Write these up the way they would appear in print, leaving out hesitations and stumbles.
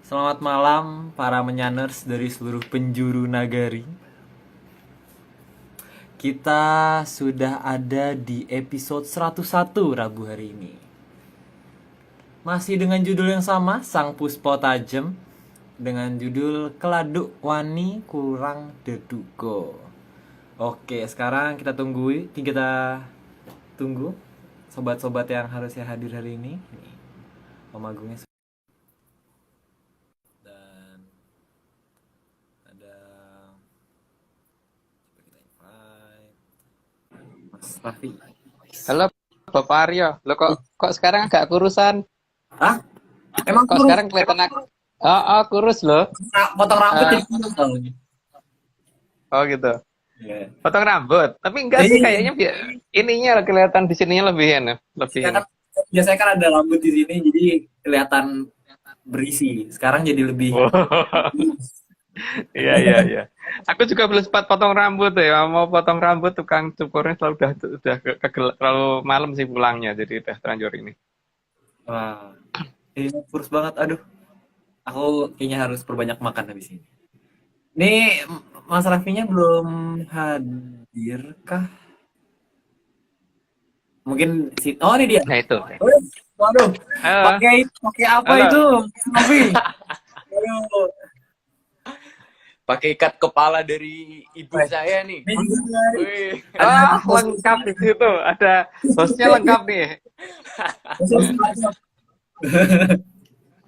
Selamat malam para menyaners dari seluruh penjuru nagari. Kita sudah ada di episode 101 Rabu hari ini. Masih dengan judul yang sama, Sang Puspa Tajem, dengan judul Keladuk Wani Kurang Dedugo. Oke, sekarang kita tunggu sobat-sobat yang harusnya hadir hari ini. Nih, Om Agungnya dan ada kita invite Mas Raffi. Halo Bapak Aryo, lo kok sekarang agak kurusan? Hah? Emang Kok kurus? sekarang kelihatan kurus loh. Potong rambut Eh, jadi kurus soalnya. oh gitu. Iya. Potong rambut. Tapi enggak sih Jadi kayaknya ininya kelihatan di sininya lebih enak, lebih biasanya ini. kan, biasanya kan ada rambut di sini jadi kelihatan berisi. Sekarang jadi lebih Oh, iya iya iya. Aku juga belum sempat potong rambut ya. Mau potong rambut tukang cukurnya terlalu malam sih pulangnya, jadi udah terlanjur ini. wah, ini kurus banget. Aduh, aku kayaknya harus perbanyak makan habis ini. Nih, Mas Raffinya belum hadir kah? Mungkin si Oh, ini dia. Nah itu. Oh, waduh, Halo, pakai pakai apa halo. itu, Mas Raffi? Aduh, Pakai ikat kepala dari ibu saya nih. ini juga Wih, ada Lengkap di situ. Ada hostnya lengkap nih.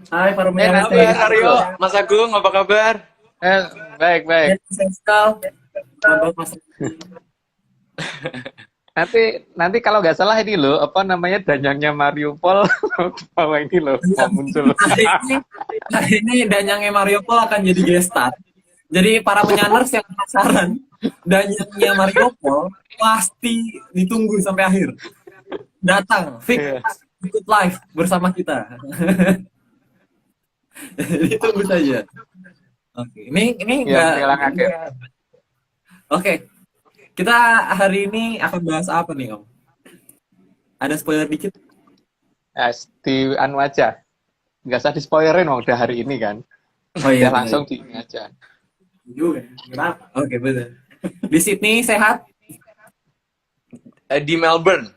Hai para Eh penyanyi nanti kabar Aryo, Mas Agung, apa kabar? eh, baik baik. Seskal, sahabat Mas. Nanti kalau nggak salah ini loh, apa namanya danyangnya Mariupol, bahwa ini loh mau muncul. Hari ini danyangnya Mario Paul akan jadi gestar. Jadi para penyanners yang penasaran danyangnya Mario Paul pasti ditunggu sampai akhir. Datang, fix, Iya. ikut live bersama kita. Jadi tunggu saja. Oke, ini Ya, enggak. sekarang akhir. Oke, kita hari ini akan bahas apa nih, Om? Ada spoiler dikit? Ya, di anu aja, nggak usah di spoilerin, udah hari ini kan, Oh iya, udah benar langsung di ini aja. juga. Kenapa? Oke, betul. Di Sydney sehat? Di Melbourne.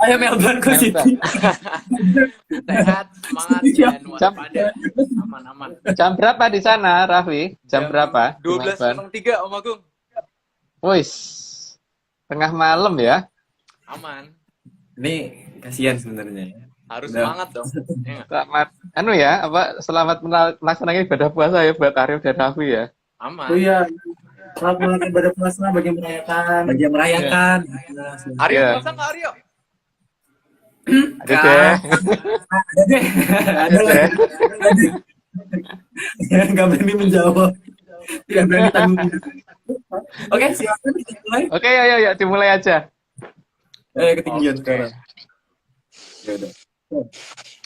Ayo Melbourne ke Melbourne. Sydney. Sehat, semangat, dan waspada. Aman-aman. Jam berapa di sana, Raffi? Jam berapa? Di Melbourne? 12.03, Om Agung. Wis, tengah malam ya. Aman. Ini kasihan sebenarnya. Harus Udah. semangat dong. Ya nggak? Selamat, anu ya, selamat melaksanakan ibadah puasa ya buat Arif dan Raffi ya. Oh Aman. iya, selamat menunaikan ibadah puasa bagi yang merayakan. Bagi yang merayakan. Aryo, Iya. puasa nggak Aryo? Ada deh. Ada deh. Ada lah. Nggak berani menjawab. Tidak berani tanggung. Oke, silakan kita mulai. Oke, ya, dimulai aja. Ketinggian Oke. sekarang. Ya udah.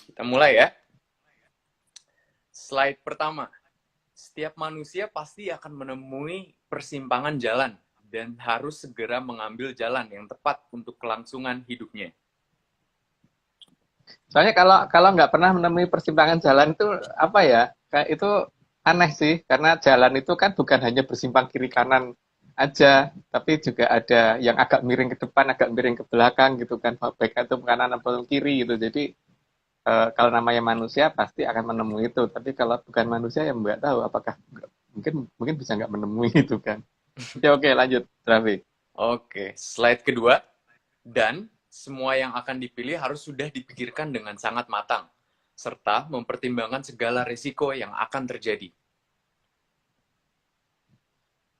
Kita mulai ya. Slide pertama. Setiap manusia pasti akan menemui persimpangan jalan dan harus segera mengambil jalan yang tepat untuk kelangsungan hidupnya. Soalnya kalau nggak pernah menemui persimpangan jalan itu apa ya? Kayak itu aneh sih, karena jalan itu kan bukan hanya bersimpang kiri kanan aja, tapi juga ada yang agak miring ke depan, agak miring ke belakang gitu kan, baik itu kanan atau kiri gitu. Jadi kalau namanya manusia pasti akan menemui itu, tapi kalau bukan manusia ya nggak tahu apakah mungkin bisa nggak menemui itu kan. Oke, lanjut, Raffi. Oke, slide kedua. Dan semua yang akan dipilih harus sudah dipikirkan dengan sangat matang, serta mempertimbangkan segala risiko yang akan terjadi.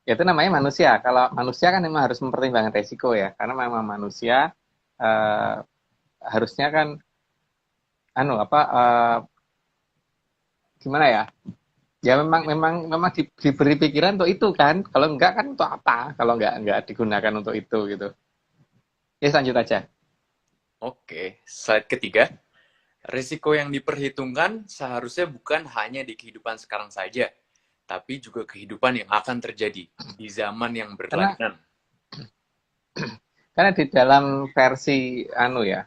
Ya, itu namanya manusia. Kalau manusia kan memang harus mempertimbangkan resiko ya, karena memang manusia harusnya kan gimana ya? Ya memang diberi pikiran untuk itu kan. Kalau enggak kan untuk apa? Kalau enggak digunakan untuk itu gitu. Ya, lanjut aja. Oke, slide ketiga. Risiko yang diperhitungkan seharusnya bukan hanya di kehidupan sekarang saja, tapi juga kehidupan yang akan terjadi di zaman yang berlainan. Karena di dalam versi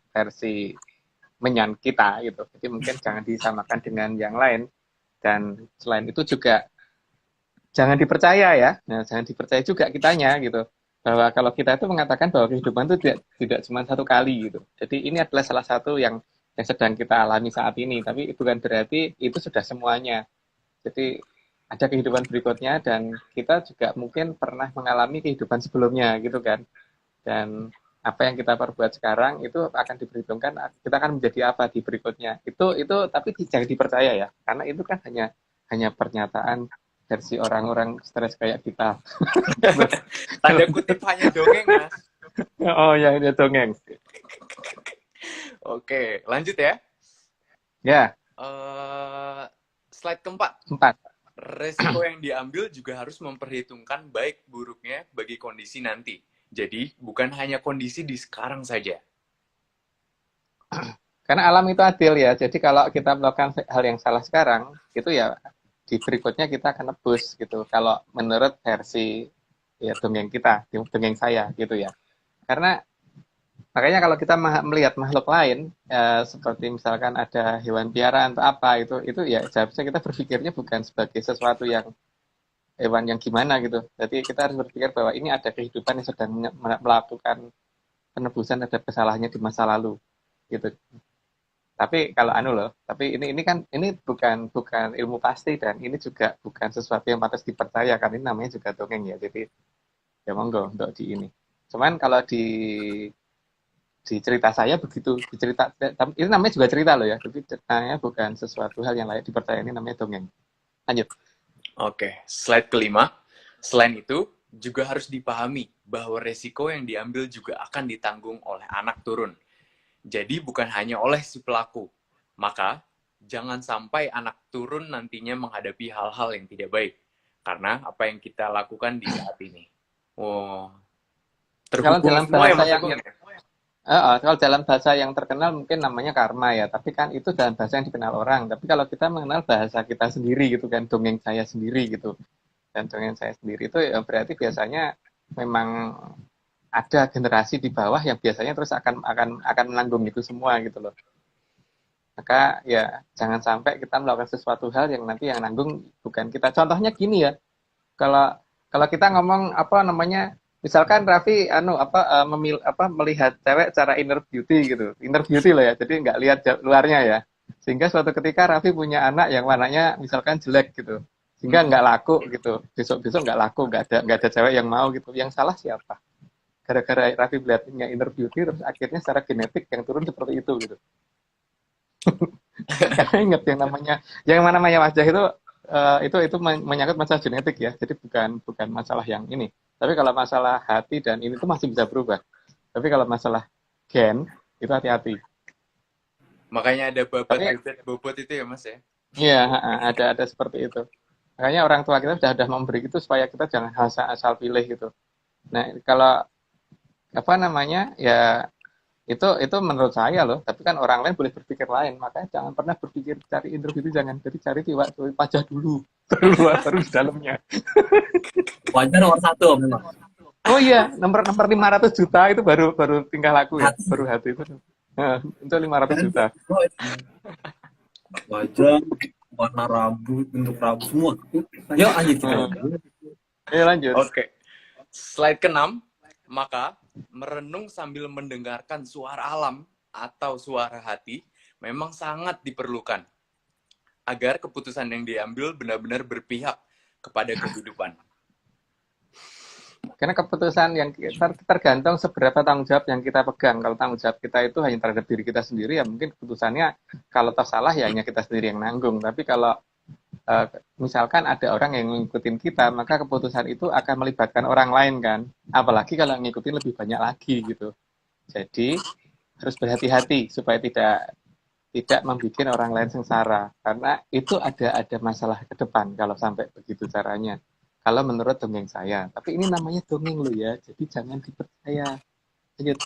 versi menyan kita gitu. Jadi mungkin jangan disamakan dengan yang lain. Dan selain itu juga jangan dipercaya ya. Nah, jangan dipercaya juga kitanya gitu. Bahwa kalau kita itu mengatakan bahwa kehidupan itu tidak cuma satu kali gitu. Jadi ini adalah salah satu yang sedang kita alami saat ini. Tapi bukan berarti itu sudah semuanya. Jadi ada kehidupan berikutnya dan kita juga mungkin pernah mengalami kehidupan sebelumnya gitu kan. Dan apa yang kita perbuat sekarang itu akan diperhitungkan kita akan menjadi apa di berikutnya. Itu tapi jangan dipercaya ya. Karena itu kan hanya pernyataan versi orang-orang stres kayak kita. Tanda kutip hanya dongeng, Mas. Oh ya, ini dongeng. Oke, lanjut ya. Ya, Slide keempat. 4. Resiko yang diambil juga harus memperhitungkan baik buruknya bagi kondisi nanti. Jadi, bukan hanya kondisi di sekarang saja. Karena alam itu adil ya. Jadi kalau kita melakukan hal yang salah sekarang, itu ya di berikutnya kita akan nebus gitu. Kalau menurut versi ya dongeng kita, dongeng saya gitu ya. Karena makanya kalau kita melihat makhluk lain seperti misalkan ada hewan piaraan atau apa itu ya seharusnya kita berpikirnya bukan sebagai sesuatu yang hewan yang gimana gitu. Jadi kita harus berpikir bahwa ini ada kehidupan yang sedang melakukan penebusan terhadap kesalahannya di masa lalu gitu. Tapi kalau tapi ini kan ini bukan ilmu pasti dan ini juga bukan sesuatu yang patut dipercaya kan ini namanya juga dongeng ya. Jadi ya monggo untuk di ini. Cuman kalau di cerita saya begitu, ini namanya juga cerita loh ya. Tapi ceritanya bukan sesuatu hal yang layak dipercaya, ini namanya dongeng. Lanjut. Oke, slide kelima. Selain itu, juga harus dipahami bahwa resiko yang diambil juga akan ditanggung oleh anak turun. Jadi bukan hanya oleh si pelaku. Maka, jangan sampai anak turun nantinya menghadapi hal-hal yang tidak baik. Karena apa yang kita lakukan di saat ini. Oh, Kalau terhubung dalam semua ya, bahasa Mas yang Agung ya? kalau dalam bahasa yang terkenal mungkin namanya karma ya, tapi kan itu dalam bahasa yang dikenal orang. Tapi kalau kita mengenal bahasa kita sendiri gitu kan, dongeng saya sendiri gitu. Dan dongeng saya sendiri itu ya berarti biasanya memang ada generasi di bawah yang biasanya terus akan menanggung itu semua gitu loh. Maka ya jangan sampai kita melakukan sesuatu hal yang nanti yang nanggung bukan kita. Contohnya gini ya, kalau kalau kita ngomong apa namanya, misalkan Raffi melihat cewek secara inner beauty gitu, inner beauty loh ya, jadi nggak lihat luarnya ya, sehingga suatu ketika Raffi punya anak yang warnanya misalkan jelek gitu, sehingga nggak laku gitu, besok nggak laku, nggak ada cewek yang mau gitu, yang salah siapa? Gara-gara Raffi melihatnya inner beauty terus akhirnya secara genetik yang turun seperti itu gitu. Karena ingat yang namanya wajah itu menyangkut masalah genetik ya. Jadi bukan masalah yang ini. Tapi kalau masalah hati dan ini tuh masih bisa berubah. Tapi kalau masalah gen itu hati-hati. Makanya ada babat Tapi bobot itu ya, Mas ya? iya, ada seperti itu. Makanya orang tua kita sudah memberi itu supaya kita jangan asal pilih gitu. Nah, kalau apa namanya ya itu menurut saya loh, tapi kan orang lain boleh berpikir lain, makanya jangan pernah berpikir cari intro itu, jangan, jadi cari wajah dulu baru di dalamnya. Wajar nomor satu memang. Oh iya, nomor 500 juta itu baru tingkah laku ya, baru hati itu. Nah, itu 500 juta. Wajah, warna rambut, bentuk rambut semua. Yuk lanjut kita. Ayo lanjut. Oke. Slide ke-6, maka merenung sambil mendengarkan suara alam atau suara hati memang sangat diperlukan agar keputusan yang diambil benar-benar berpihak kepada kehidupan. Karena keputusan yang tergantung seberapa tanggung jawab yang kita pegang. Kalau tanggung jawab kita itu hanya terhadap diri kita sendiri, ya mungkin keputusannya kalau tersalah ya hanya kita sendiri yang nanggung. Tapi kalau misalkan ada orang yang ngikutin kita, maka keputusan itu akan melibatkan orang lain kan. Apalagi kalau ngikutin lebih banyak lagi gitu. Jadi harus berhati-hati supaya tidak membuat orang lain sengsara. Karena itu ada masalah ke depan kalau sampai begitu caranya. Kalau menurut dongeng saya. Tapi ini namanya dongeng loh ya, jadi jangan dipercaya. Lanjut.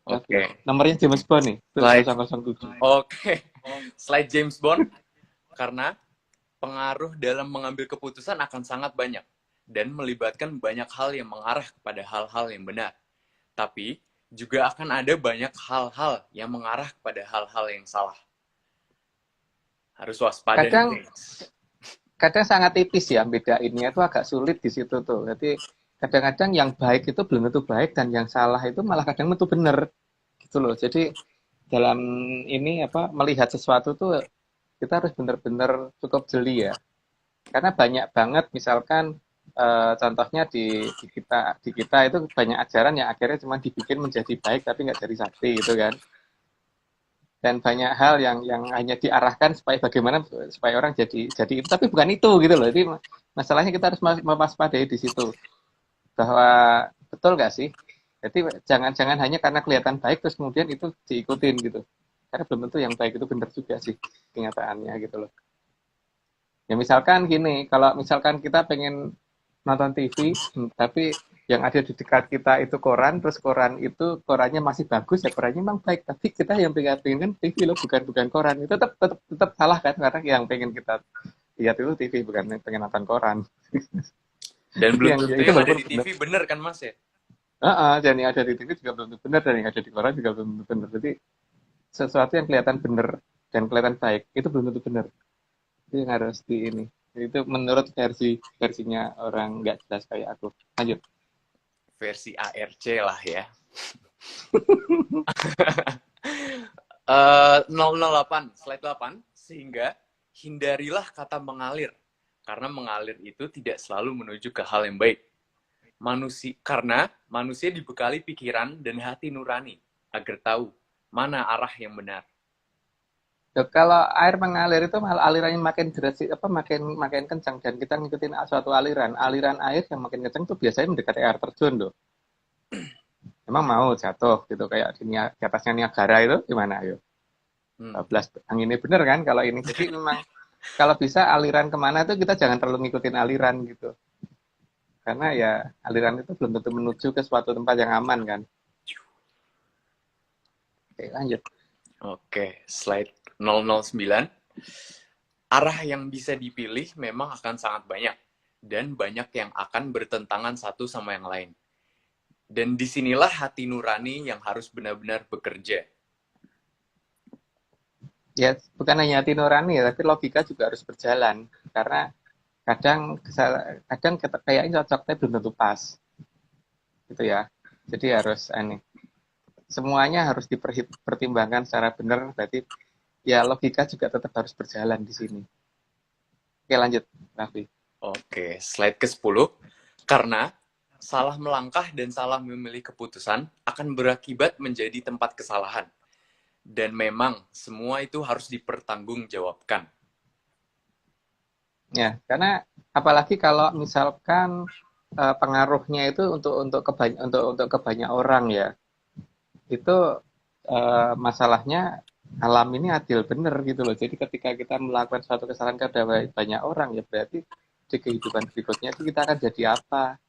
Oke. Nomornya James Bond nih, Slide. 007. Oke. Slide James Bond, karena pengaruh dalam mengambil keputusan akan sangat banyak dan melibatkan banyak hal yang mengarah kepada hal-hal yang benar. Tapi juga akan ada banyak hal-hal yang mengarah kepada hal-hal yang salah. Harus waspada nih, Kadang guys. kadang sangat tipis ya bedainnya itu agak sulit di situ tuh. Jadi kadang-kadang yang baik itu belum tentu baik dan yang salah itu malah kadang tentu benar gitu loh. Jadi dalam ini apa melihat sesuatu tuh kita harus benar-benar cukup jeli ya. Karena banyak banget misalkan contohnya di kita itu banyak ajaran yang akhirnya cuma dibikin menjadi baik tapi nggak jadi sakti gitu kan. Dan banyak hal yang hanya diarahkan supaya bagaimana supaya orang jadi itu tapi bukan itu gitu loh. Jadi masalahnya kita harus mewaspadai di situ bahwa betul nggak sih? Jadi jangan-jangan hanya karena kelihatan baik terus kemudian itu diikutin gitu. Karena belum tentu yang baik itu benar juga sih kenyataannya gitu loh. Ya misalkan gini, kalau misalkan kita pengen nonton TV, tapi yang ada di dekat kita itu koran, terus koran itu korannya masih bagus, ya korannya memang baik. Tapi kita yang pengen kan TV loh, bukan koran. Itu tetap salah kan, karena yang pengen kita lihat itu TV, bukan yang pengen nonton koran. Dan belum yang tentu itu yang ada walaupun di benar. TV bener kan Mas ya? Dan yang ada di TV juga belum tentu benar, dan yang ada di koran juga belum tentu benar. Jadi sesuatu yang kelihatan benar dan kelihatan baik, itu belum tentu benar. Itu yang harus di ini. Itu menurut versinya orang nggak jelas kayak aku. Lanjut. Versi ARC lah ya. 008, slide 8, sehingga hindarilah kata mengalir. Karena mengalir itu tidak selalu menuju ke hal yang baik. Karena manusia dibekali pikiran dan hati nurani agar tahu mana arah yang benar. Kalau air mengalir itu malah alirannya makin deras, makin kencang dan kita ngikutin suatu aliran. Aliran air yang makin kencang tuh biasanya mendekati air terjun loh. Emang mau jatuh gitu kayak di atasnya Niagara itu gimana ayo? 12 anginnya bener kan kalau ini. Jadi memang kalau bisa aliran kemana tuh kita jangan terlalu ngikutin aliran gitu. Karena ya aliran itu belum tentu menuju ke suatu tempat yang aman kan. Oke, lanjut. Oke, slide 009. Arah yang bisa dipilih memang akan sangat banyak. Dan banyak yang akan bertentangan satu sama yang lain. Dan disinilah hati nurani yang harus benar-benar bekerja. Ya, bukan hanya hati nurani ya, tapi logika juga harus berjalan. Karena kadang kayaknya cocoknya belum tentu pas. Gitu ya. Jadi harus ini. Semuanya harus dipertimbangkan secara benar, berarti ya logika juga tetap harus berjalan di sini. Oke, lanjut, Raffi. Oke, slide ke-10. Karena salah melangkah dan salah memilih keputusan akan berakibat menjadi tempat kesalahan. Dan memang semua itu harus dipertanggungjawabkan. Ya, karena apalagi kalau misalkan pengaruhnya itu untuk kebanyak orang ya. Itu masalahnya alam ini adil bener gitu loh. Jadi ketika kita melakukan suatu kesalahan kepada banyak orang ya berarti di kehidupan berikutnya itu kita akan jadi apa?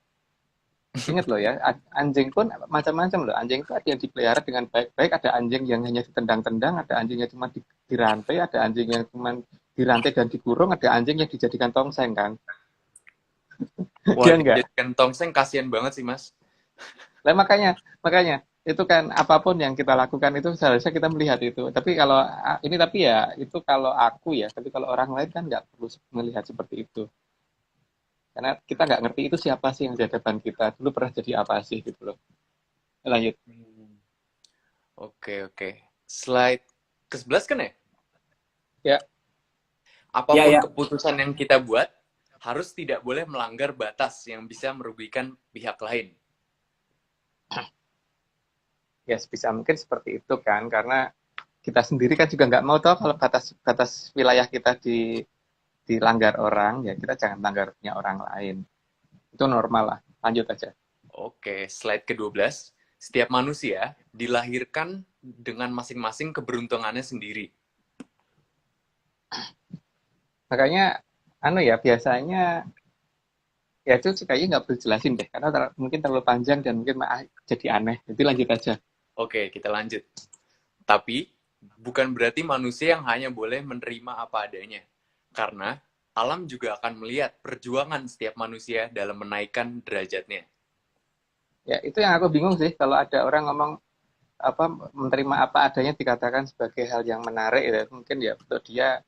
Ingat loh ya, anjing pun macam-macam loh. Anjing itu ada yang dipelihara dengan baik-baik, ada anjing yang hanya ditendang-tendang, ada anjing yang cuma dirantai, ada anjing yang cuma dirantai dan dikurung, ada anjing yang dijadikan tongseng kan. Wah, Dia enggak. dijadikan tongseng kasihan banget sih, Mas. Lah makanya itu kan apapun yang kita lakukan itu seharusnya kita melihat itu. Tapi ya itu kalau aku ya, tapi kalau orang lain kan nggak perlu melihat seperti itu. Karena kita nggak ngerti itu siapa sih yang di hadapan kita. Dulu pernah jadi apa sih gitu loh. Lanjut. Oke. Slide ke-11 kan ya? Ya. Apapun Ya. keputusan yang kita buat, harus tidak boleh melanggar batas yang bisa merugikan pihak lain. Ya sebisa mungkin seperti itu kan. Karena kita sendiri kan juga nggak mau tahu kalau batas wilayah kita dilanggar orang, ya kita jangan langgar punya orang lain. Itu normal lah. Lanjut aja. Oke, slide ke-12. Setiap manusia dilahirkan dengan masing-masing keberuntungannya sendiri. Makanya, biasanya, ya itu kayaknya nggak perlu jelasin deh, karena mungkin terlalu panjang dan mungkin jadi aneh. Jadi lanjut aja. Oke, kita lanjut. Tapi, bukan berarti manusia yang hanya boleh menerima apa adanya. Karena alam juga akan melihat perjuangan setiap manusia dalam menaikkan derajatnya. Ya, itu yang aku bingung sih, kalau ada orang ngomong menerima apa adanya dikatakan sebagai hal yang menarik, ya. Mungkin ya untuk dia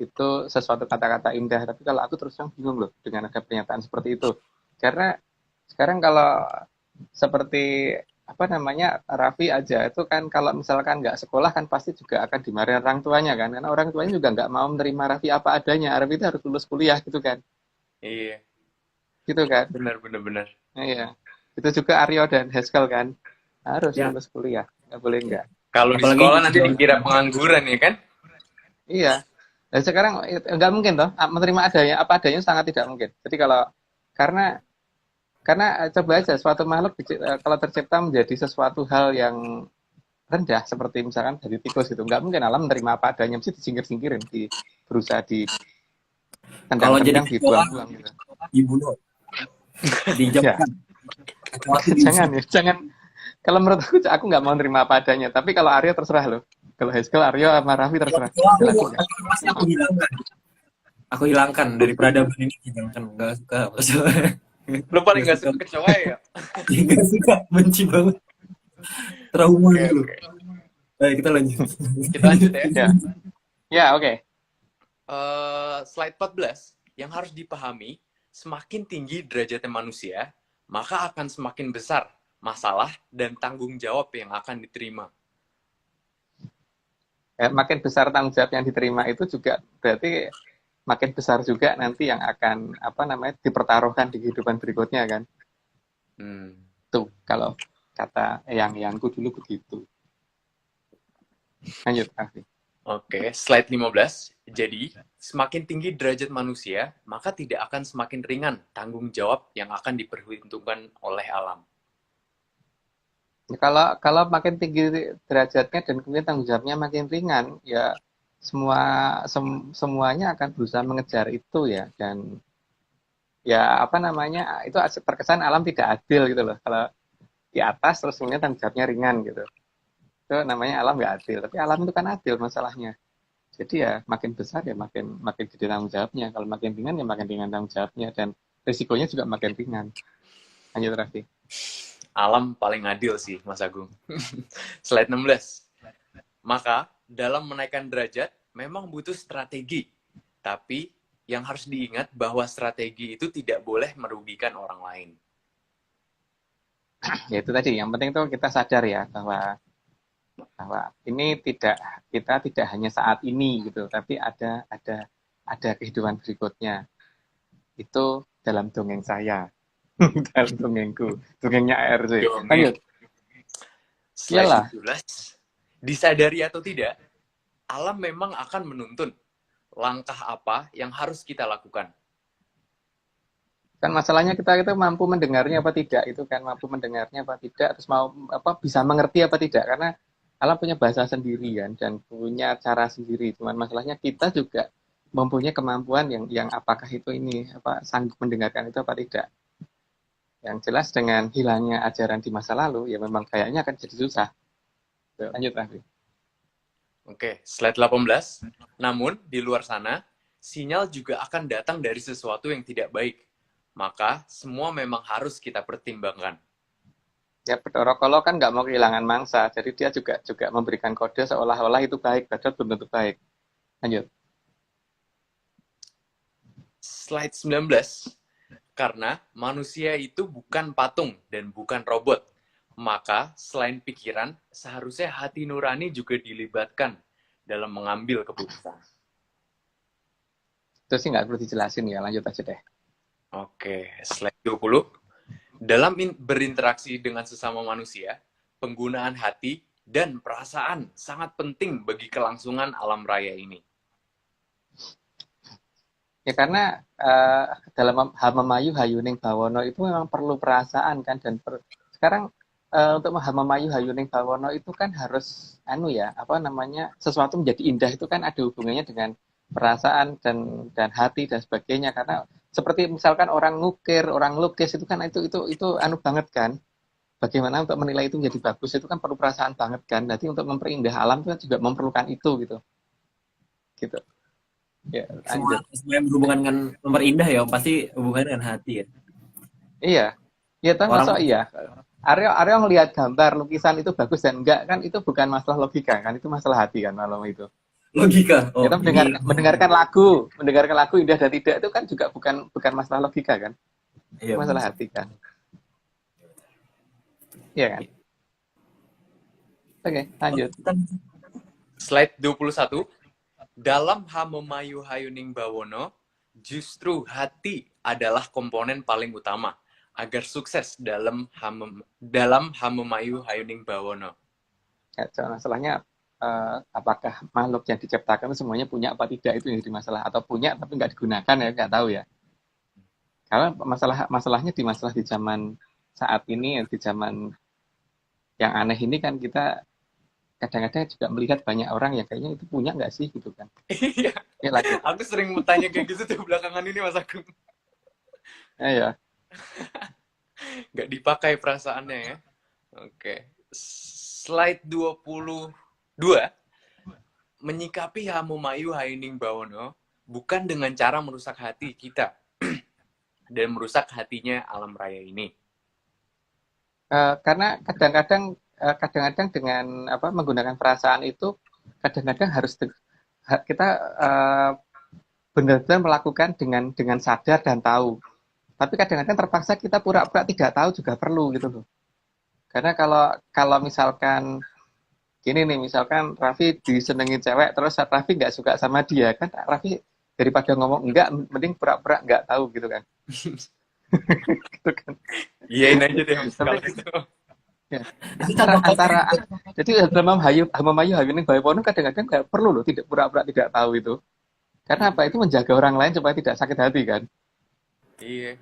itu sesuatu kata-kata indah. Tapi kalau aku terus terang bingung loh dengan ada pernyataan seperti itu. Karena sekarang kalau seperti apa namanya Raffi aja itu kan kalau misalkan nggak sekolah kan pasti juga akan dimarahin orang tuanya kan, karena orang tuanya juga nggak mau menerima Raffi apa adanya. Raffi itu harus lulus kuliah gitu kan, Iya, gitu kan. benar benar benar. Nah, iya, itu juga Aryo dan Haskell kan harus Ya, lulus kuliah, nggak boleh nggak. Kalau di apalagi sekolah nanti dikira pengangguran ya kan? Iya, dan sekarang nggak mungkin toh menerima adanya apa adanya sangat tidak mungkin. Jadi kalau karena coba aja suatu makhluk kalau tercipta menjadi sesuatu hal yang rendah seperti misalkan dari tikus gitu, nggak mungkin alam menerima apa adanya, mesti disingkir-singkirin, berusaha kalau jadi ditendang-tendang, sekolah dibuang-buang gitu. dibunuh, Ya, dijauhkan. Sesuatu jangan ya, jangan. Kalau menurut aku nggak mau nerima apa adanya. Tapi kalau Aryo terserah loh. Kalau Haskell, Aryo sama Raffi terserah. Jelas enggak? pasti aku hilangkan. Aku hilangkan dari peradaban ini, hilangkan, nggak suka masalah. Lu paling nggak suka kecoa ya? Nggak suka, benci banget, trauma Oke, dulu. oke. Baik, kita lanjut. Kita lanjut ya. Ya, ya oke. Slide 14, yang harus dipahami, semakin tinggi derajatnya manusia, maka akan semakin besar masalah dan tanggung jawab yang akan diterima. Ya, makin besar tanggung jawab yang diterima itu juga berarti makin besar juga nanti yang akan apa namanya dipertaruhkan di kehidupan berikutnya kan. Hmm. Tuh kalau kata yangku dulu begitu. Lanjut, Raffi. Oke, slide 15. Jadi, semakin tinggi derajat manusia, maka tidak akan semakin ringan tanggung jawab yang akan diperhitungkan oleh alam. Ya, kalau makin tinggi derajatnya dan kemudian tanggung jawabnya makin ringan, ya semuanya akan berusaha mengejar itu ya, dan ya apa namanya itu terkesan alam tidak adil gitu loh. Kalau di atas terus kemudian tanggung jawabnya ringan gitu, itu namanya alam nggak adil. Tapi alam itu kan adil masalahnya. Jadi ya makin besar ya makin makin gede tanggung jawabnya. Kalau makin ringan ya makin ringan tanggung jawabnya, dan risikonya juga makin ringan. Lanjut, Raffi. Alam paling adil sih, Mas Agung. Slide 16. Maka, dalam menaikkan derajat, memang butuh strategi. Tapi, yang harus diingat bahwa strategi itu tidak boleh merugikan orang lain. Ya itu tadi, yang penting tuh kita sadar ya bahwa ini kita tidak hanya saat ini gitu, tapi ada kehidupan berikutnya. Itu dalam dongeng saya. Dalam dongengku, dongengnya ARC. Lanjut. Iyalah. Slide 17. Disadari atau tidak, alam memang akan menuntun langkah apa yang harus kita lakukan. Kan masalahnya kita itu mampu mendengarnya apa tidak, itu kan mampu mendengarnya apa tidak, terus mau apa bisa mengerti apa tidak, karena alam punya bahasa sendiri kan dan punya cara sendiri. Cuman masalahnya kita juga mempunyai kemampuan yang apakah itu ini apa sanggup mendengarkan itu apa tidak. Yang jelas dengan hilangnya ajaran di masa lalu, ya memang kayaknya akan jadi susah. Lanjut, Raffi. Oke, slide 18. Namun, di luar sana, sinyal juga akan datang dari sesuatu yang tidak baik. Maka, semua memang harus kita pertimbangkan. Ya, Bathara Kala kan nggak mau kehilangan mangsa, jadi dia juga memberikan kode seolah-olah itu baik, padahal belum tentu baik. Lanjut. Slide 19. Karena manusia itu bukan patung dan bukan robot. Maka selain pikiran, seharusnya hati nurani juga dilibatkan dalam mengambil keputusan. Itu sih nggak perlu dijelasin ya, lanjut aja deh. Oke, slide 20. Dalam berinteraksi dengan sesama manusia, penggunaan hati dan perasaan sangat penting bagi kelangsungan alam raya ini. Ya karena dalam Hamamayu Hayuning Bawono itu memang perlu perasaan kan, dan sekarang untuk Hamamayu Hayuning Bawono itu kan harus sesuatu menjadi indah itu kan ada hubungannya dengan perasaan dan hati dan sebagainya. Karena seperti misalkan orang ngukir, orang lukis itu kan itu banget kan. Bagaimana untuk menilai itu menjadi bagus itu kan perlu perasaan banget kan. Nanti untuk memperindah alam itu kan juga memerlukan itu gitu. Ya, semua yang berhubungan dengan memperindah ya pasti hubungannya dengan hati ya. Iya, ya kan masa iya. Aryo ngelihat gambar lukisan itu bagus dan enggak kan, itu bukan masalah logika kan, itu masalah hati kan kalau itu. Logika. Oh, Kita ini mendengarkan lagu indah dan tidak itu kan juga bukan masalah logika kan, iya masalah benar. hati kan, iya kan? Oke, Oke, lanjut. kita Slide 21. Dalam Hamemayu Hayuning Bawono, justru hati adalah komponen paling utama agar sukses dalam Hamemayu Hayuning Bawono. Ya, masalahnya apakah makhluk yang diciptakan semuanya punya apa tidak, itu yang jadi masalah, atau punya tapi nggak digunakan ya nggak tahu ya. Karena masalahnya di masalah di zaman saat ini, di zaman yang aneh ini kan kita kadang-kadang juga melihat banyak orang yang kayaknya itu punya nggak sih gitu kan. Iya, Ya lanjut. aku sering bertanya kayak gitu tuh belakangan ini Mas Agung. Ya. Nggak dipakai perasaannya ya. Oke. Slide 22. Menyikapi Hamemayu Hayuning Bawono bukan dengan cara merusak hati kita dan merusak hatinya alam raya ini. Karena kadang-kadang dengan menggunakan perasaan itu kadang-kadang harus kita benar-benar melakukan dengan sadar dan tahu. Tapi kadang-kadang terpaksa kita pura-pura tidak tahu juga perlu gitu loh. Karena kalau misalkan gini nih, misalkan Raffi disenengin cewek terus Raffi nggak suka sama dia, kan Raffi daripada ngomong enggak mending pura-pura nggak tahu gitu kan. Gitu kan. Iyain aja deh kalau Tapi gitu. ya, itu antara jadi dalam Hamamayu Hayuning Bawono kadang-kadang nggak perlu loh tidak pura-pura tidak tahu itu. Karena apa? Itu menjaga orang lain supaya tidak sakit hati kan. Iya.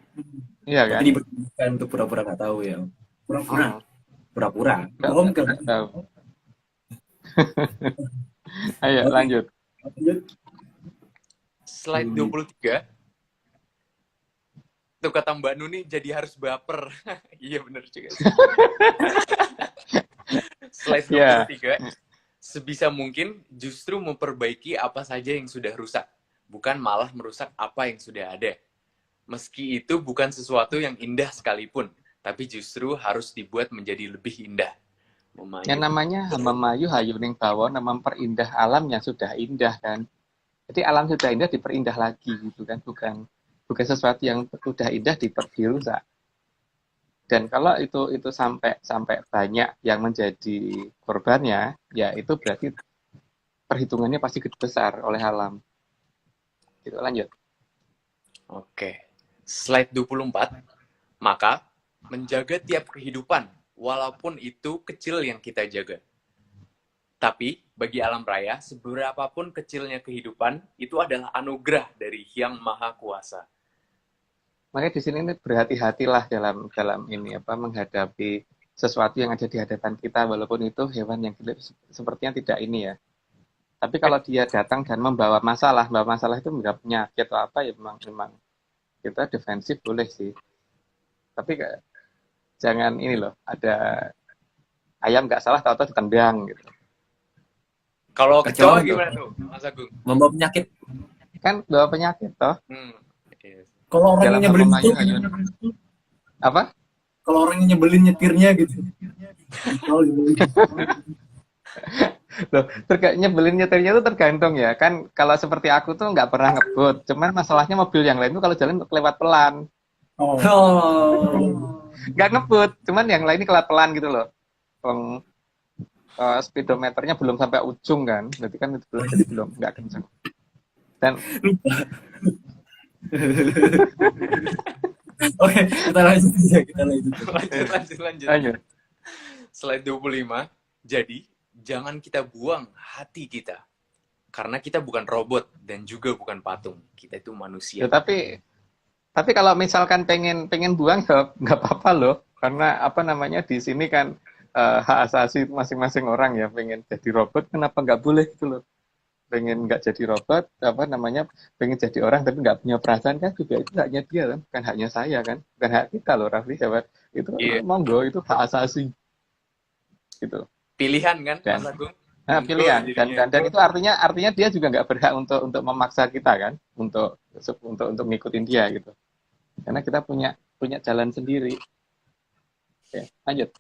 Iya tapi kan? diperlukan untuk pura-pura nggak tahu ya. Pura-pura, Hmm, pura-pura. nggak Bohong kan? nggak tahu. Ayo Oke, lanjut. lanjut. Slide 23. Tuh kata Mbak Nuni jadi harus baper. Iya bener juga sih. Slide Ya. 23. Sebisa mungkin justru memperbaiki apa saja yang sudah rusak. Bukan malah merusak apa yang sudah ada. Meski itu bukan sesuatu yang indah sekalipun. Tapi justru harus dibuat menjadi lebih indah. Yang namanya Hamamayu Hayuning Bawono memperindah alam yang sudah indah kan. Jadi alam sudah indah diperindah lagi gitu kan, bukan sesuatu yang sudah indah dirusak. Dan kalau itu sampai banyak yang menjadi korbannya, ya itu berarti perhitungannya pasti gede besar oleh alam. Gitu, lanjut. Oke. Slide 24. Maka, menjaga tiap kehidupan, walaupun itu kecil yang kita jaga. Tapi, bagi alam raya, seberapapun kecilnya kehidupan, itu adalah anugerah dari Hyang Maha Kuasa. Makanya di sini ini berhati-hatilah dalam ini menghadapi sesuatu yang ada di hadapan kita, walaupun itu hewan yang sepertinya tidak ini ya. Tapi kalau dia datang dan membawa masalah itu membawa penyakit atau apa ya memang kita defensif boleh sih. Tapi jangan ini loh, ada ayam nggak salah tahu-tahu ditendang gitu. Kalau Kacau kecoa tuh. gimana tuh, Mas Agung? Membawa penyakit. Kan bawa penyakit toh. Yes. Kalau orang Dalam yang nyebelin Hamamayu itu, Apa? kalau orang yang nyebelin nyetirnya gitu. Kalau nyebelin. Loh, nyebelin nyetirnya itu tergantung ya. Kan kalau seperti aku tuh nggak pernah ngebut. Cuman masalahnya mobil yang lain tuh kalau jalan lewat pelan. Oh. Nggak ngebut, cuman yang lain ini kelewat pelan gitu loh. Speedometernya belum sampai ujung kan. Berarti kan itu belum nggak kenceng. Dan Oke, kita lanjut aja, kita lanjut. Lanjut. Slide 25. Jadi, jangan kita buang hati kita. Karena kita bukan robot dan juga bukan patung. Kita itu manusia. ya, tapi kalau misalkan pengen buang ya nggak apa-apa loh. Karena di sini kan hak asasi masing-masing orang ya, pengen jadi robot kenapa nggak boleh gitu loh. Pengen nggak jadi robot pengen jadi orang tapi nggak punya perasaan kan juga itu haknya dia kan, bukan haknya saya kan, bukan hak kita loh Rafli itu monggo, itu hak asasi gitu. Pilihan kan Mas Agung? Nah, pilihan dan itu artinya dia juga nggak berhak untuk memaksa kita kan untuk ngikutin dia gitu, karena kita punya jalan sendiri. Oke, lanjut.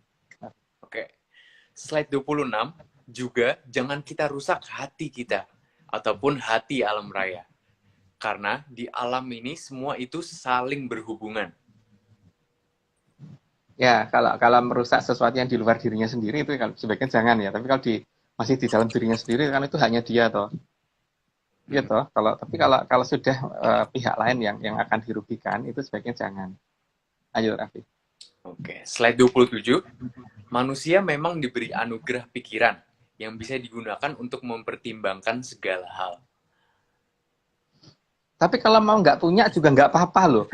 Oke. Slide 26. Juga jangan kita rusak hati kita. ataupun hati alam raya. Karena di alam ini semua itu saling berhubungan. Ya, kalau merusak sesuatu yang di luar dirinya sendiri itu kan sebaiknya jangan ya. Tapi kalau masih di dalam dirinya sendiri kan itu hanya dia toh. Gitu. Kalau sudah pihak lain yang akan dirugikan itu sebaiknya jangan. Ayo Raffi. Oke, slide 27. Manusia memang diberi anugerah pikiran yang bisa digunakan untuk mempertimbangkan segala hal. Tapi kalau mau nggak punya juga nggak apa-apa loh.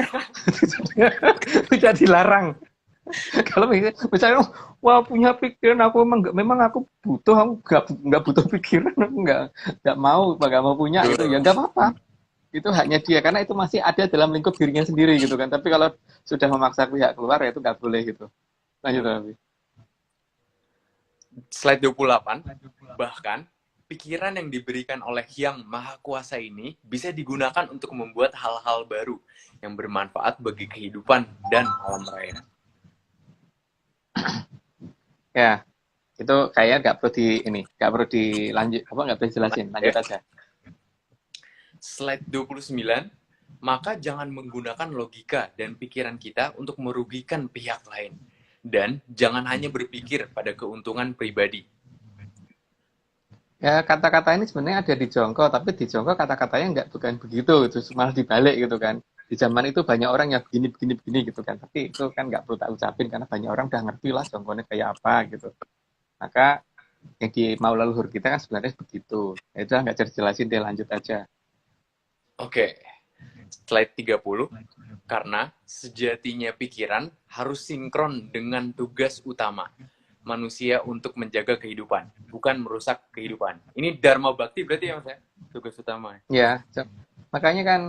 Tidak dilarang. Kalau misalnya, wah punya pikiran aku memang aku butuh, aku nggak butuh pikiran, aku nggak mau punya itu ya nggak apa-apa. Itu haknya dia karena itu masih ada dalam lingkup dirinya sendiri gitu kan. Tapi kalau sudah memaksa pihak keluar ya itu nggak boleh gitu. Lanjut Rafi. Slide 28. Bahkan pikiran yang diberikan oleh Yang Maha Kuasa ini bisa digunakan untuk membuat hal-hal baru yang bermanfaat bagi kehidupan dan alam raya. Ya, itu kayak nggak perlu dilanjut, nggak perlu dijelasin, lanjut aja. Slide 29. Maka jangan menggunakan logika dan pikiran kita untuk merugikan pihak lain. Dan jangan hanya berpikir pada keuntungan pribadi. Ya, kata-kata ini sebenarnya ada di Jongko, tapi di Jongko kata-katanya bukan begitu, itu malah dibalik gitu kan. Di zaman itu banyak orang yang begini gitu kan, tapi itu kan nggak perlu tak ucapin karena banyak orang udah ngerti lah Jongkonya kayak apa gitu. Maka yang di mau leluhur kita kan sebenarnya begitu. Ya itu nggak jelasin, dia lanjut aja. Oke, slide 30. Karena sejatinya pikiran harus sinkron dengan tugas utama manusia untuk menjaga kehidupan, bukan merusak kehidupan. Ini Dharma Bakti berarti ya Mas ya? Tugas utama. Ya, makanya kan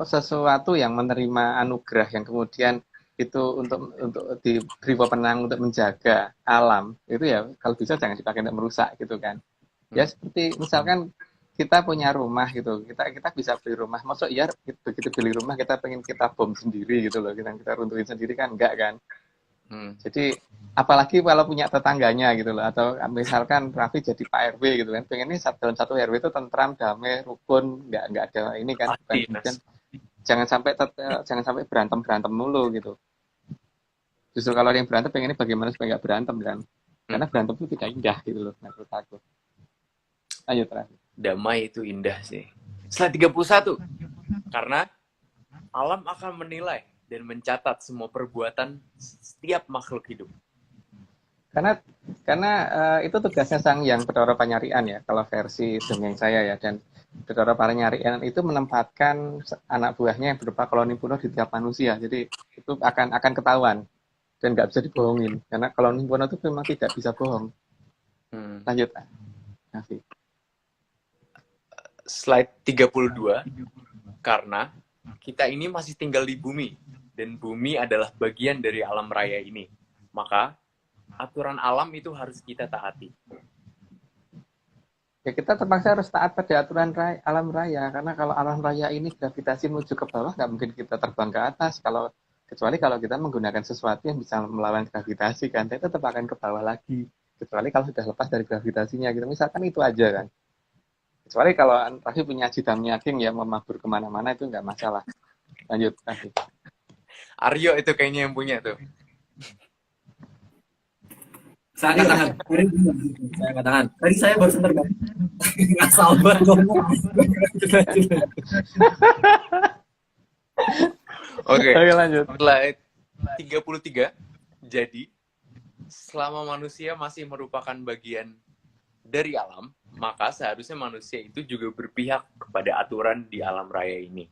sesuatu yang menerima anugerah yang kemudian itu untuk diberi wewenang untuk menjaga alam itu ya kalau bisa jangan dipakai untuk merusak gitu kan. Ya seperti misalkan kita punya rumah gitu, kita bisa beli rumah, maksud ya begitu beli rumah kita pengen kita bom sendiri gitu loh, kita runtuhin sendiri kan enggak kan. Jadi apalagi kalau punya tetangganya gitu loh, atau misalkan Raffi jadi Pak RW gitu kan, pengennya dalam satu RW itu tentram, damai, rukun, nggak ada ini kan, bukan, jangan sampai berantem mulu gitu. Justru kalau ada yang berantem pengennya bagaimana supaya nggak berantem kan, karena berantem itu tidak indah gitu loh menurut aku. Lanjut Raffi. Damai itu indah sih. Slide 31. Karena alam akan menilai dan mencatat semua perbuatan setiap makhluk hidup. Karena itu tugasnya Sang Yang Bathara Panyarian ya, kalau versi dongeng saya ya, dan Bathara Panyarian itu menempatkan anak buahnya yang berupa koloni Puno di tiap manusia, jadi itu akan ketahuan dan nggak bisa dibohongin, karena koloni Puno itu memang tidak bisa bohong. Lanjut, Nafi. Slide 32. Karena kita ini masih tinggal di bumi, dan bumi adalah bagian dari alam raya ini. Maka, aturan alam itu harus kita taati. Ya kita terpaksa harus taat pada aturan alam raya, karena kalau alam raya ini gravitasi menuju ke bawah, nggak mungkin kita terbang ke atas, kecuali kalau kita menggunakan sesuatu yang bisa melawan gravitasi, kan, kita tetap akan ke bawah lagi. Kecuali kalau sudah lepas dari gravitasinya, gitu. Misalkan itu aja kan. Kecuali kalau Raffi punya jidam yakin ya memabur kemana-mana itu nggak masalah. Lanjut, Raffi. Aryo itu kayaknya yang punya tuh. Saya angkat tangan. Saya angkat tangan. Tadi saya baru terbang. Asal banget ngomong. Oke, lanjut. Slide 33. Jadi, selama manusia masih merupakan bagian dari alam, maka seharusnya manusia itu juga berpihak kepada aturan di alam raya ini.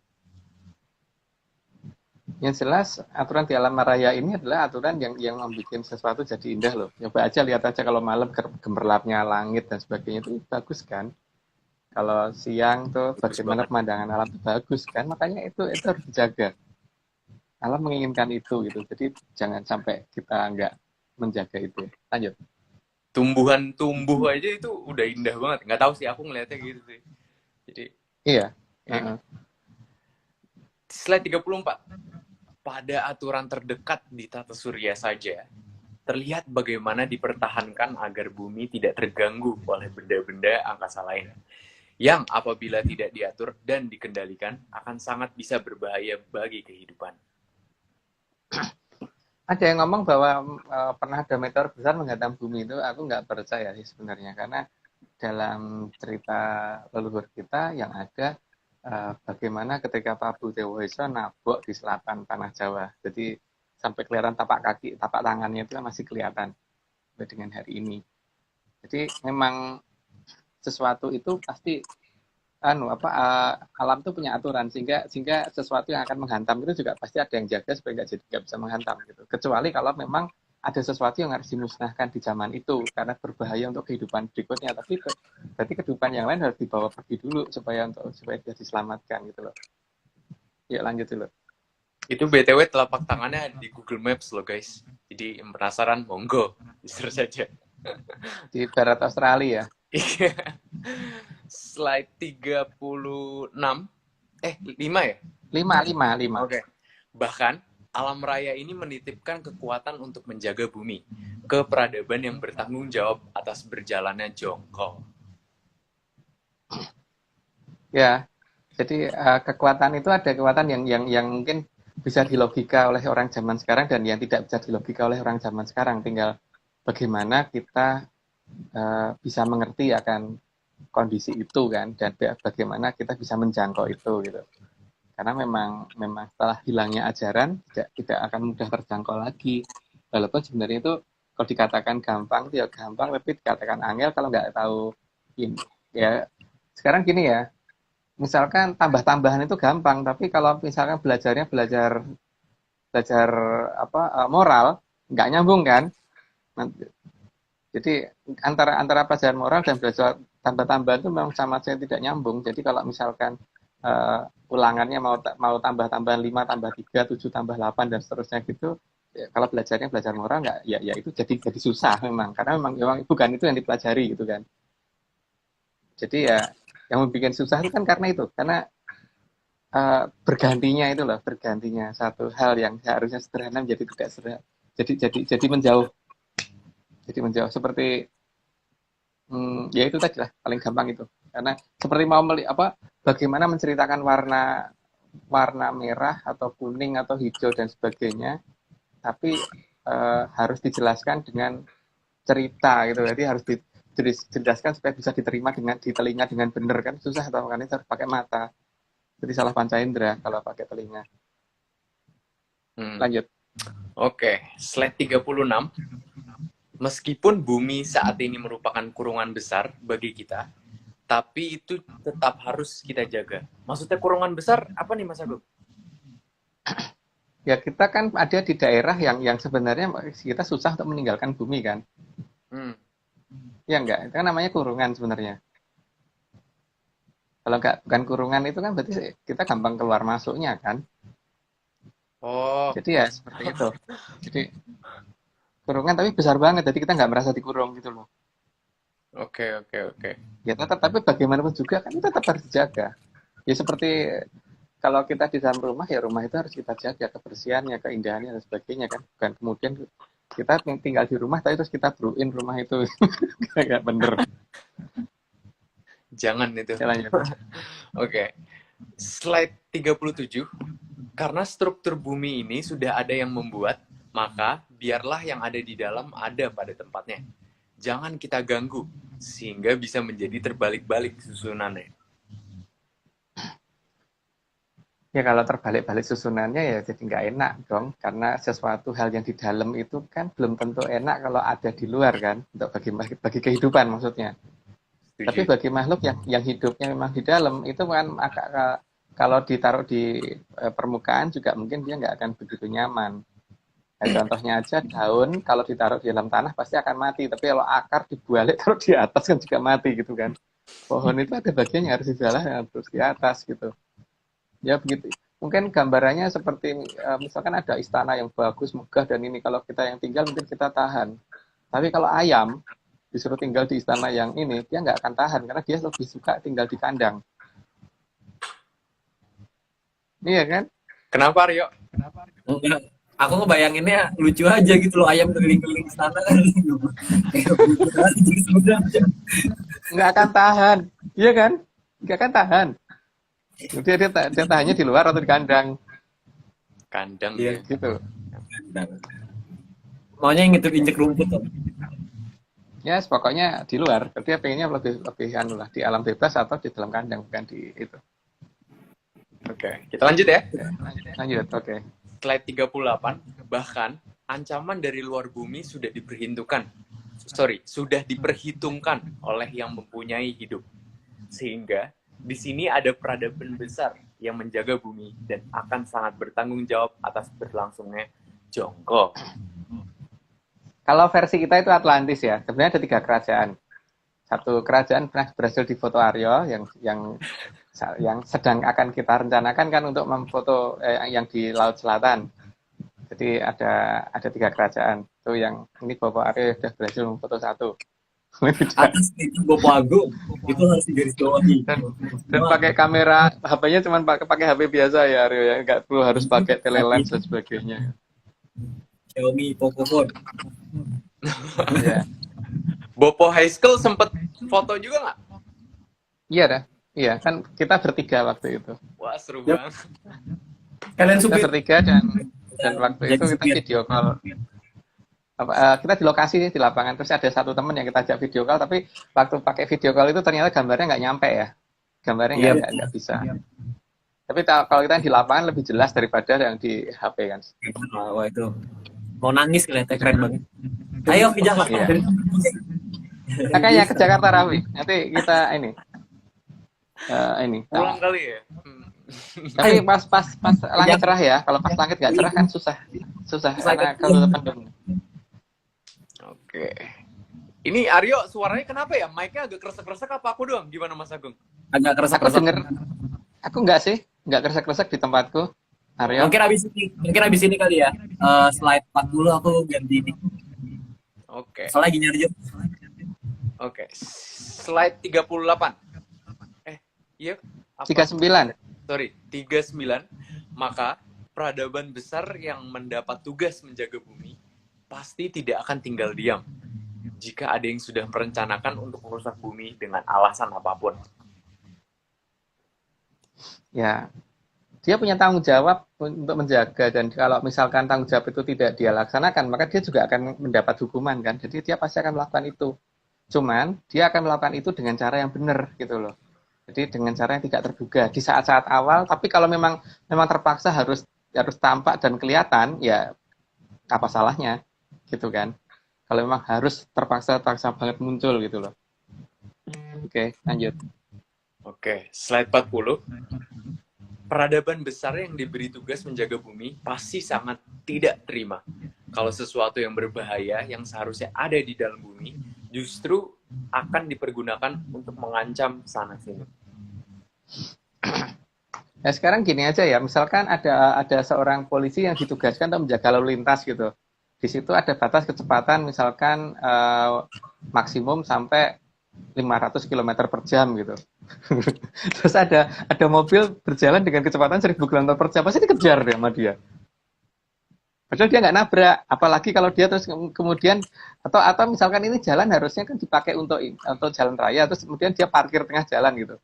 Yang jelas aturan di alam raya ini adalah aturan yang membuat sesuatu jadi indah loh. Coba aja lihat aja kalau malam gemerlapnya langit dan sebagainya itu bagus kan. Kalau siang tuh bagaimana pemandangan alam itu bagus kan. Makanya itu harus dijaga. Alam menginginkan itu gitu. Jadi jangan sampai kita nggak menjaga itu. Lanjut. Tumbuhan tumbuh aja itu udah indah banget. Nggak tahu sih, aku ngeliatnya gitu sih. Jadi iya. Slide 34. Pada aturan terdekat di tata surya saja, terlihat bagaimana dipertahankan agar bumi tidak terganggu oleh benda-benda angkasa lain, yang apabila tidak diatur dan dikendalikan akan sangat bisa berbahaya bagi kehidupan. Ada yang ngomong bahwa pernah ada meteor besar menghantam bumi, itu aku nggak percaya sih sebenarnya, karena dalam cerita leluhur kita yang ada bagaimana ketika Prabu Dewa Hesa nabok di selatan tanah Jawa, jadi sampai kelihatan tapak tangannya itu masih kelihatan dengan hari ini. Jadi memang sesuatu itu pasti alam itu punya aturan, sehingga sesuatu yang akan menghantam itu juga pasti ada yang jaga supaya nggak bisa menghantam gitu. Kecuali kalau memang ada sesuatu yang harus dimusnahkan di zaman itu karena berbahaya untuk kehidupan berikutnya, tapi berarti kehidupan yang lain harus dibawa pergi dulu supaya bisa diselamatkan gitu loh. Yuk lanjut dulu. Itu BTW telapak tangannya di Google Maps loh guys. Jadi yang penasaran monggo di-search saja. Di barat Australia ya. Slide 36. 5 ya? 5. Oke. Bahkan alam raya ini menitipkan kekuatan untuk menjaga bumi ke peradaban yang bertanggung jawab atas berjalannya jongkok. Ya. Jadi kekuatan itu ada kekuatan yang mungkin bisa dilogika oleh orang zaman sekarang dan yang tidak bisa dilogika oleh orang zaman sekarang. Tinggal bagaimana kita bisa mengerti akan kondisi itu kan, dan bagaimana kita bisa menjangkau itu gitu. Karena memang setelah hilangnya ajaran tidak akan mudah terjangkau lagi. Walaupun sebenarnya itu kalau dikatakan gampang ya gampang, tapi dikatakan angel kalau nggak tahu ini. Ya sekarang gini ya, misalkan tambah-tambahan itu gampang, tapi kalau misalkan belajar moral nggak nyambung kan. Jadi antara pelajaran moral dan belajar tambah-tambahan itu memang sama saja tidak nyambung. Jadi kalau misalkan ulangannya mau tambah-tambahan 5 tambah 3, 7 tambah 8 dan seterusnya gitu, ya, kalau belajar moral nggak, ya itu jadi susah memang, karena memang bukan itu yang dipelajari gitu kan. Jadi ya yang membuat susah itu kan karena bergantinya satu hal yang seharusnya sederhana menjadi tidak sederhana, jadi menjauh seperti ya itu tadi lah paling gampang itu, karena seperti bagaimana menceritakan warna merah atau kuning atau hijau dan sebagainya, tapi harus dijelaskan dengan cerita gitu, jadi harus dijelaskan supaya bisa diterima di telinga dengan benar kan, susah atau kan harus pakai mata, jadi salah panca indera kalau pakai telinga. Lanjut. Oke, slide 36. Meskipun bumi saat ini merupakan kurungan besar bagi kita, tapi itu tetap harus kita jaga. Maksudnya kurungan besar apa nih Mas Agung? Ya kita kan ada di daerah yang sebenarnya kita susah untuk meninggalkan bumi kan. Ya enggak, itu kan namanya kurungan sebenarnya. Kalau bukan kurungan itu kan berarti kita gampang keluar masuknya kan. Oh. Jadi ya seperti itu. Jadi kurungan tapi besar banget, jadi kita nggak merasa dikurung gitu loh. Oke. Ya tetap, tapi bagaimanapun juga kan kita tetap harus dijaga. Ya seperti kalau kita di dalam rumah, ya rumah itu harus kita jaga kebersihannya, keindahannya dan sebagainya kan. Bukan kemudian kita tinggal di rumah tapi terus kita bruin rumah itu. Nggak bener. Jangan itu. Oke. Slide 37. Karena struktur bumi ini sudah ada yang membuat, maka biarlah yang ada di dalam ada pada tempatnya. Jangan kita ganggu, sehingga bisa menjadi terbalik-balik susunannya. Ya kalau terbalik-balik susunannya ya jadi nggak enak dong. Karena sesuatu hal yang di dalam itu kan belum tentu enak kalau ada di luar kan. Untuk bagi kehidupan maksudnya. Setuju. Tapi bagi makhluk yang hidupnya memang di dalam, itu kan kalau ditaruh di permukaan juga mungkin dia nggak akan begitu nyaman. Nah, contohnya aja daun kalau ditaruh di dalam tanah pasti akan mati, tapi kalau akar dibalik taruh di atas kan juga mati gitu kan. Pohon itu ada bagian yang harus di bawah yang harus di atas gitu. Ya begitu. Mungkin gambarannya seperti misalkan ada istana yang bagus, megah dan ini, kalau kita yang tinggal mungkin kita tahan. Tapi kalau ayam disuruh tinggal di istana yang ini, dia nggak akan tahan karena dia lebih suka tinggal di kandang. Iya kan? Kenapa Rio? Aku ngebayanginnya lucu aja gitu loh, ayam keliling-keliling istana kan. Kayak begitu aja sebenarnya. Nggak akan tahan, iya kan? Nggak akan tahan. Dia tahannya di luar atau di kandang, Kandang Iya. dia. gitu. Maunya injek rumput tuh. Ya, pokoknya di luar. Tapi dia pengennya lebih lebih anu lah, di alam bebas atau di dalam kandang, bukan di itu. Oke, kita lanjut ya. Lanjut, oke. Slide 38, bahkan ancaman dari luar bumi sudah diperhitungkan oleh yang mempunyai hidup. Sehingga di sini ada peradaban besar yang menjaga bumi dan akan sangat bertanggung jawab atas berlangsungnya jongkok. Kalau versi kita itu Atlantis ya. Sebenarnya ada 3 kerajaan. Satu kerajaan pernah berhasil difoto Aryo yang sedang akan kita rencanakan kan untuk memfoto yang di Laut Selatan. Jadi ada 3 kerajaan. Itu yang ini Bapak Aryo sudah berhasil memfoto 1. Atas itu Bopo Agung itu harus digarisbawahi. Dan pakai kamera, HP-nya cuma pakai HP biasa ya Aryo ya, nggak perlu harus pakai telelens dan sebagainya. Xiaomi Pocophone. Ya. Bopo High School sempet foto juga nggak? Iya dah. Iya, kan kita bertiga waktu itu. Wah, seru Yap. banget. Kalian Kita supir. bertiga dan waktu itu kita video call. Kita di lokasi di lapangan, terus ada satu teman yang kita ajak video call, tapi waktu pakai video call itu ternyata gambarnya nggak nyampe ya. Gambarnya nggak bisa. Tapi kalau kita di lapangan lebih jelas daripada yang di HP kan. Wah itu mau nangis kelihatannya keren banget. Ayo ke Jakarta. Iya. Makanya ke Jakarta Rawi. Nanti kita ini. Pulang kali ya. Tapi pas langit cerah ya. Kalau pas langit nggak cerah kan susah karena kalau mendung. Oke. Ini Aryo suaranya kenapa ya? Mic-nya agak kresek-kresek apa aku doang? Gimana Mas Agung? Agak Aku keresek-keresek. denger. Aku nggak sih, nggak kresek-kresek di tempatku. Aryo. Mungkin abis ini kali ya. Slide 40 aku ganti ini. Oke. Soalnya lagi nyari job. Oke. Slide 38. Iya. Apa? 39. Sorry, 39. Maka peradaban besar yang mendapat tugas menjaga bumi pasti tidak akan tinggal diam jika ada yang sudah merencanakan untuk merusak bumi dengan alasan apapun. Ya, dia punya tanggung jawab untuk menjaga, dan kalau misalkan tanggung jawab itu tidak dia laksanakan, maka dia juga akan mendapat hukuman kan. Jadi dia pasti akan melakukan itu. Cuman dia akan melakukan itu dengan cara yang benar gitu loh. Jadi dengan cara yang tidak terduga di saat-saat awal. Tapi kalau memang terpaksa harus tampak dan kelihatan, ya apa salahnya gitu kan. Kalau memang harus terpaksa banget muncul gitu loh. Oke, lanjut. Oke, slide 40. Peradaban besar yang diberi tugas menjaga bumi pasti sangat tidak terima kalau sesuatu yang berbahaya yang seharusnya ada di dalam bumi justru akan dipergunakan untuk mengancam sana sini. Nah sekarang gini aja ya, misalkan ada seorang polisi yang ditugaskan untuk menjaga lalu lintas gitu. Di situ ada batas kecepatan misalkan maksimum sampai 500 km per jam gitu. Terus ada mobil berjalan dengan kecepatan 1000 km per jam, pasti dikejar deh sama dia. Padahal dia nggak nabrak, apalagi kalau dia terus kemudian atau misalkan ini jalan harusnya kan dipakai untuk jalan raya, terus kemudian dia parkir tengah jalan gitu.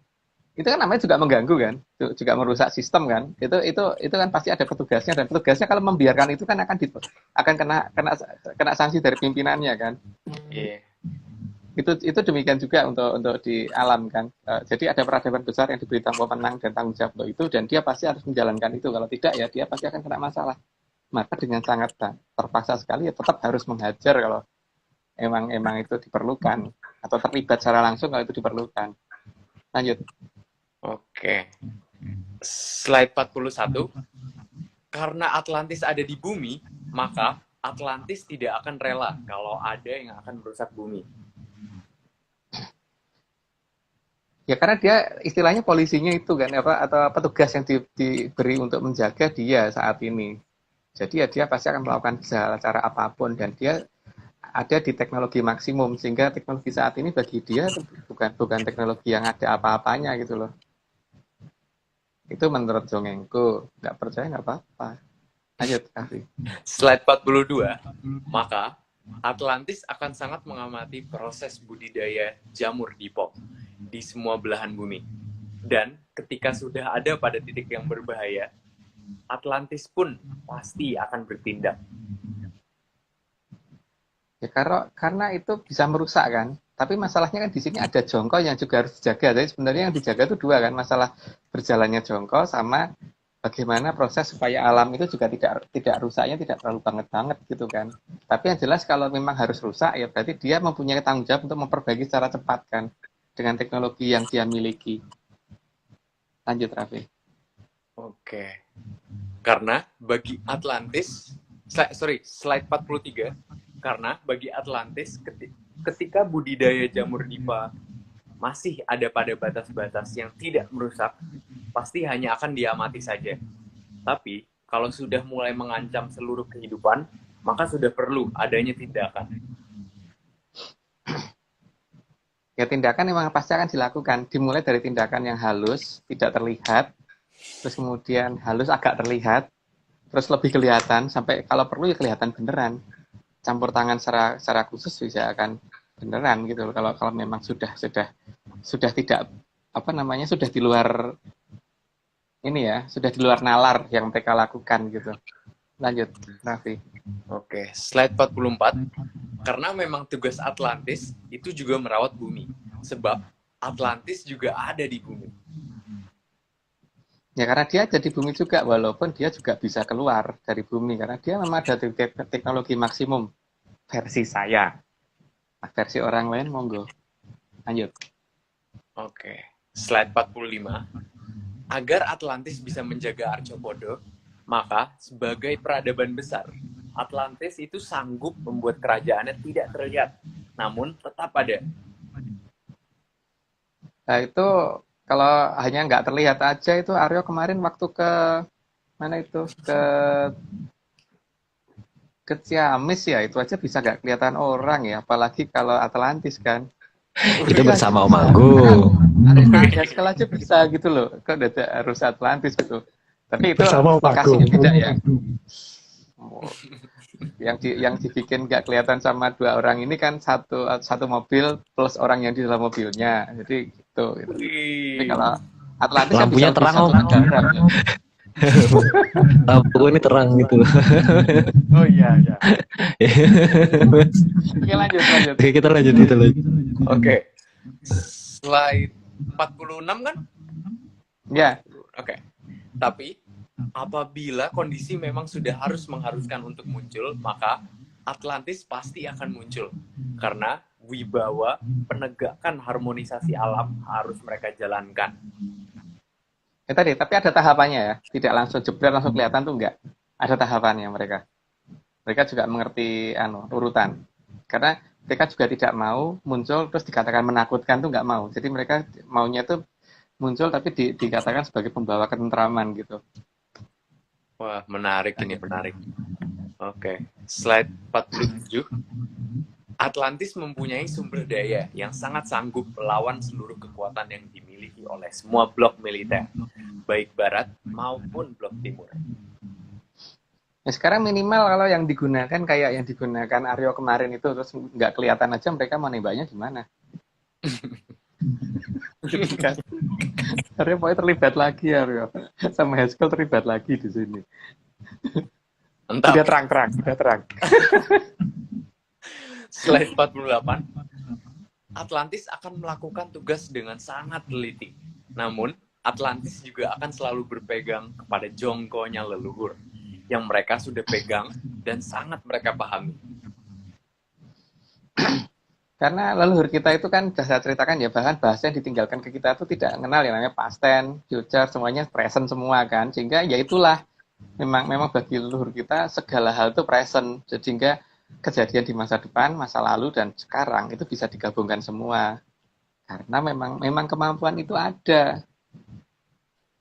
Itu kan namanya juga mengganggu kan, juga merusak sistem kan. Itu kan pasti ada petugasnya, dan petugasnya kalau membiarkan itu kan akan kena sanksi dari pimpinannya kan. Iya. Itu demikian juga untuk di alam kan. Jadi ada peradaban besar yang diberi wewenang dan tanggung jawab untuk itu, dan dia pasti harus menjalankan itu. Kalau tidak ya dia pasti akan kena masalah. Maka dengan sangat terpaksa sekali ya tetap harus menghajar kalau emang itu diperlukan, atau terlibat secara langsung kalau itu diperlukan. Lanjut. Oke. Slide 41. Karena Atlantis ada di bumi, maka Atlantis tidak akan rela kalau ada yang akan merusak bumi. Ya karena dia istilahnya polisinya itu kan atau petugas yang diberi untuk menjaga dia saat ini. Jadi ya dia pasti akan melakukan cara apapun, dan dia ada di teknologi maksimum, sehingga teknologi saat ini bagi dia bukan teknologi yang ada apa-apanya gitu loh. Itu menurut dongengku. Nggak percaya nggak apa-apa. Lanjut, Raffi. Slide 42, maka Atlantis akan sangat mengamati proses budidaya jamur di pot di semua belahan bumi. Dan ketika sudah ada pada titik yang berbahaya, Atlantis pun pasti akan bertindak. Ya karena itu bisa merusak kan. Tapi masalahnya kan di sini ada jongkok yang juga harus dijaga. Jadi sebenarnya yang dijaga itu dua kan, masalah berjalannya jongkok sama bagaimana proses supaya alam itu juga tidak rusaknya tidak terlalu banget gitu kan. Tapi yang jelas kalau memang harus rusak ya berarti dia mempunyai tanggung jawab untuk memperbaiki secara cepat kan dengan teknologi yang dia miliki. Lanjut Raffi. Oke. Karena bagi Atlantis, slide 43, karena bagi Atlantis ketika budidaya jamur nipa masih ada pada batas-batas yang tidak merusak, pasti hanya akan diamati saja. Tapi kalau sudah mulai mengancam seluruh kehidupan, maka sudah perlu adanya tindakan. Ya tindakan memang pasti akan dilakukan. Dimulai dari tindakan yang halus, tidak terlihat, terus kemudian halus agak terlihat, terus lebih kelihatan, sampai kalau perlu ya kelihatan beneran. Campur tangan secara khusus bisa akan beneran gitu loh. Kalau memang sudah tidak sudah di luar ini ya, sudah di luar nalar yang mereka lakukan gitu. Lanjut, Raffi. Oke, slide 44. Karena memang tugas Atlantis itu juga merawat bumi. Sebab Atlantis juga ada di bumi. Ya karena dia ada di bumi juga, walaupun dia juga bisa keluar dari bumi. Karena dia memang ada teknologi maksimum versi saya. Nah, versi orang lain monggo. Lanjut. Oke, slide 45. Agar Atlantis bisa menjaga Arthropoda, maka sebagai peradaban besar, Atlantis itu sanggup membuat kerajaannya tidak terlihat, namun tetap ada. Nah itu kalau hanya nggak terlihat aja itu Aryo kemarin waktu ke mana itu ke Ciamis ya itu aja bisa nggak kelihatan orang ya apalagi kalau Atlantis kan. Itu bersama Om Agung. Ada skala aja bisa gitu loh. Kok harus Atlantis gitu. Tapi itu Bersama Om lokasinya Agung. tidak ya. Oh. Yang dibikin nggak kelihatan sama dua orang ini kan satu mobil plus orang yang di dalam mobilnya. Jadi gitu. Tapi kalau Atlantis Lampunya bisa terang, Om. darat, ya. Lampu ini terang gitu. Oh iya. Oke lanjut. Oke, kita lanjut. Oke, slide 46 kan? Ya. Oke, tapi apabila kondisi memang sudah mengharuskan untuk muncul, maka Atlantis pasti akan muncul. Karena wibawa penegakan harmonisasi alam harus mereka jalankan. Tadi, tapi ada tahapannya ya. Tidak langsung jebret langsung kelihatan tuh enggak. Ada tahapannya mereka. Mereka juga mengerti urutan. Karena mereka juga tidak mau muncul terus dikatakan menakutkan tuh enggak mau. Jadi mereka maunya tuh muncul tapi dikatakan sebagai pembawa ketentraman gitu. Wah, menarik ini, menarik. Oke, slide 47. Atlantis mempunyai sumber daya yang sangat sanggup melawan seluruh kekuatan yang dimiliki oleh semua blok militer, baik barat maupun blok timur. Nah, sekarang minimal kalau yang digunakan kayak yang digunakan Aryo kemarin itu terus nggak kelihatan aja mereka mau nembaknya gimana? Aryo pokoknya terlibat lagi Aryo sama Haskell terlibat lagi di sini. Entah. Sudah terang. Slide 48. Atlantis akan melakukan tugas dengan sangat teliti. Namun, Atlantis juga akan selalu berpegang kepada jongkonya leluhur yang mereka sudah pegang dan sangat mereka pahami. Karena leluhur kita itu kan sudah saya ceritakan ya, bahkan bahasa yang ditinggalkan ke kita itu tidak mengenal yang namanya past tense, future, semuanya present semua kan. Sehingga ya itulah memang bagi leluhur kita segala hal itu present. Sehingga kejadian di masa depan, masa lalu dan sekarang itu bisa digabungkan semua. Karena memang kemampuan itu ada.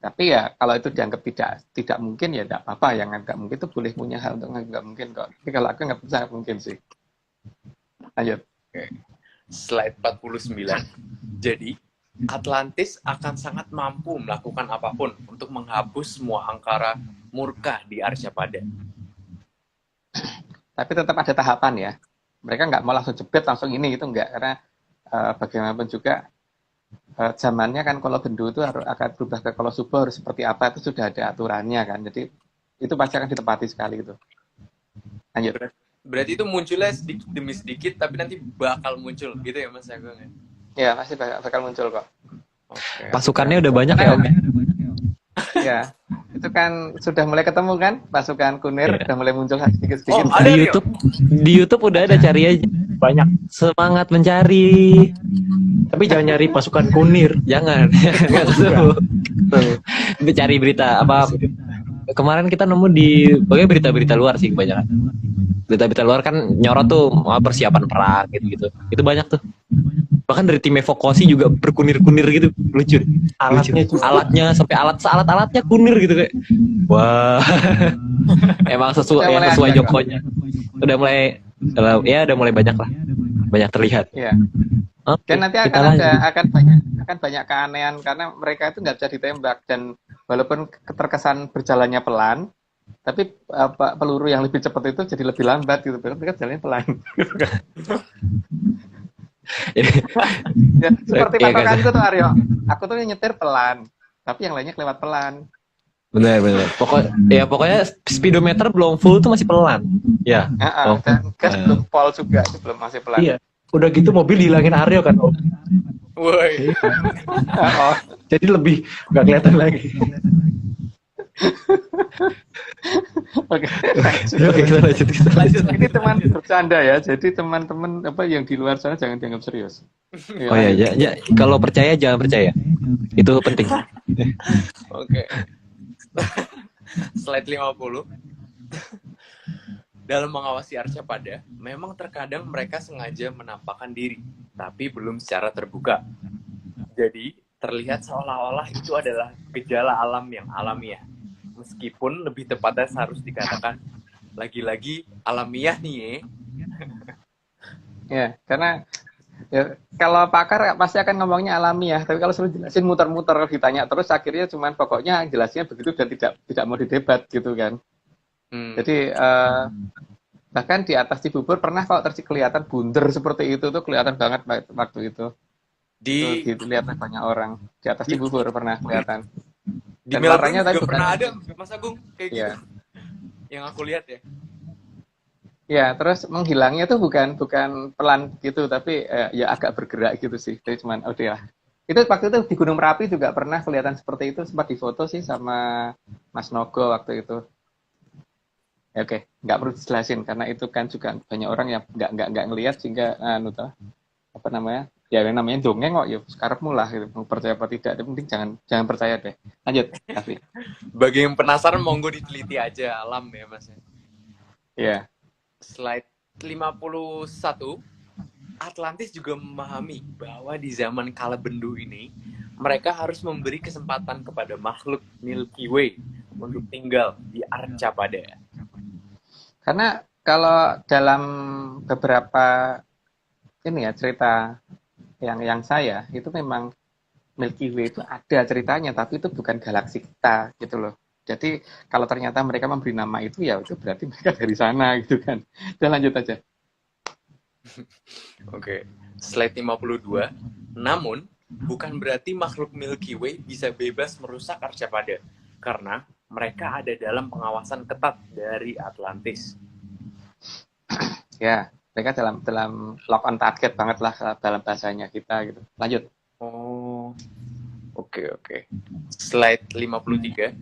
Tapi ya kalau itu dianggap tidak mungkin ya tidak apa-apa. Yang nggak mungkin itu boleh punya hal untuk nggak mungkin kok. Tapi kalau aku nggak bisa mungkin sih. Lanjut. Oke. Slide 49. Jadi, Atlantis akan sangat mampu melakukan apapun untuk menghapus semua angkara murka di Arcapada. Tapi tetap ada tahapan ya. Mereka nggak mau langsung jebret langsung ini gitu nggak, karena bagaimanapun juga zamannya kan kalau Bendu itu akan berubah ke kalau Subo harus seperti apa, itu sudah ada aturannya kan. Jadi itu pasti akan ditepati sekali gitu. Lanjut. Berarti itu munculnya sedikit demi sedikit, tapi nanti bakal muncul gitu ya Mas Agung ya? Ya pasti bakal muncul kok. Oke. Pasukannya udah banyak ya Om. Ya, itu kan sudah mulai ketemu kan pasukan Kunir, Iya. udah mulai muncul sedikit-sedikit. Oh, ada Di Rio? YouTube udah ada, cari aja. Banyak. Semangat mencari. Tapi jangan nyari pasukan kunir. Jangan. Tuh. Cari berita apa? Kemarin kita nemu di pokoknya berita-berita luar sih kebanyakan. Berita-berita luar kan nyorot tuh persiapan perang gitu-gitu. Itu banyak tuh. Bahkan dari tim evakuasi juga berkunir-kunir gitu, lucu. Alatnya Lucu. juga. Alatnya sampai alat-alatnya kunir gitu kayak. Wah. Emang Udah mulai sesuai ada, Jokonya. Udah mulai banyak lah. Banyak terlihat. Ya. Oke, Dan nanti kita akan lanjut. akan banyak keanehan karena mereka itu nggak bisa ditembak, dan walaupun terkesan berjalannya pelan, tapi peluru yang lebih cepat itu jadi lebih lambat gitu. Mereka jalannya pelan. Ya, seperti Iya, patokanku tuh Aryo. Aku tuh nyetir pelan, tapi yang lainnya kelewat pelan. Benar. Pokoknya speedometer belum full tuh masih pelan. Ya. Oh. Dan gas belum pol juga, itu belum masih pelan. Iya. Udah gitu mobil dihilangin Aryo kan Om. Woi. Oh, Jadi lebih nggak kelihatan lagi. oke. Oke, kita lanjut. Ini teman bercanda ya, jadi teman-teman apa yang di luar sana jangan dianggap serius. Oh ya, kalau percaya jangan percaya. Itu penting. Oke. Slide 50. Dalam mengawasi Arcapada, memang terkadang mereka sengaja menampakkan diri, tapi belum secara terbuka. Jadi, terlihat seolah-olah itu adalah gejala alam yang alamiah. Meskipun lebih tepatnya harus dikatakan lagi-lagi alamiah nih ya. Ya, karena ya, kalau pakar pasti akan ngomongnya alamiah, tapi kalau suruh jelasin muter-muter ditanya terus akhirnya cuman pokoknya jelasnya begitu dan tidak mau didebat gitu kan. Jadi bahkan di atas Cibubur pernah kok kelihatan bunder seperti itu tuh kelihatan banget waktu itu. Di Itu dilihat banyak orang di atas Cibubur pernah kelihatan. di Dan Melbourne warnanya tadi juga bukan- pernah ada Mas Agung kayak gitu. Iya. Yang aku lihat ya. Ya, terus menghilangnya tuh bukan pelan gitu, tapi ya agak bergerak gitu sih. Jadi cuman udah lah. Itu waktu itu di Gunung Merapi juga pernah kelihatan seperti itu, sempat difoto sih sama Mas Nogo waktu itu. Ya, oke, nggak perlu dijelasin karena itu kan juga banyak orang yang nggak ngelihat sehingga apa namanya? Ya yang namanya dongeng kok ya sekarang lah gitu. Mau percaya apa tidak, yang penting jangan percaya deh. Lanjut, Kavi. Bagi yang penasaran monggo diteliti aja alam ya Mas. Ya. Slide 51. Atlantis juga memahami bahwa di zaman kala bendu ini mereka harus memberi kesempatan kepada makhluk Milky Way untuk tinggal di Arcapada. Karena kalau dalam beberapa ini ya cerita yang saya itu memang Milky Way itu ada ceritanya, tapi itu bukan galaksi kita gitu loh. Jadi kalau ternyata mereka memberi nama itu ya itu berarti mereka dari sana gitu kan. Dan lanjut aja. Oke, slide 52. Namun, bukan berarti makhluk Milky Way bisa bebas merusak Arcapada, karena mereka ada dalam pengawasan ketat dari Atlantis. Ya, mereka dalam lock on target banget lah dalam bahasanya kita gitu. Lanjut. Oh, oke. Slide 53.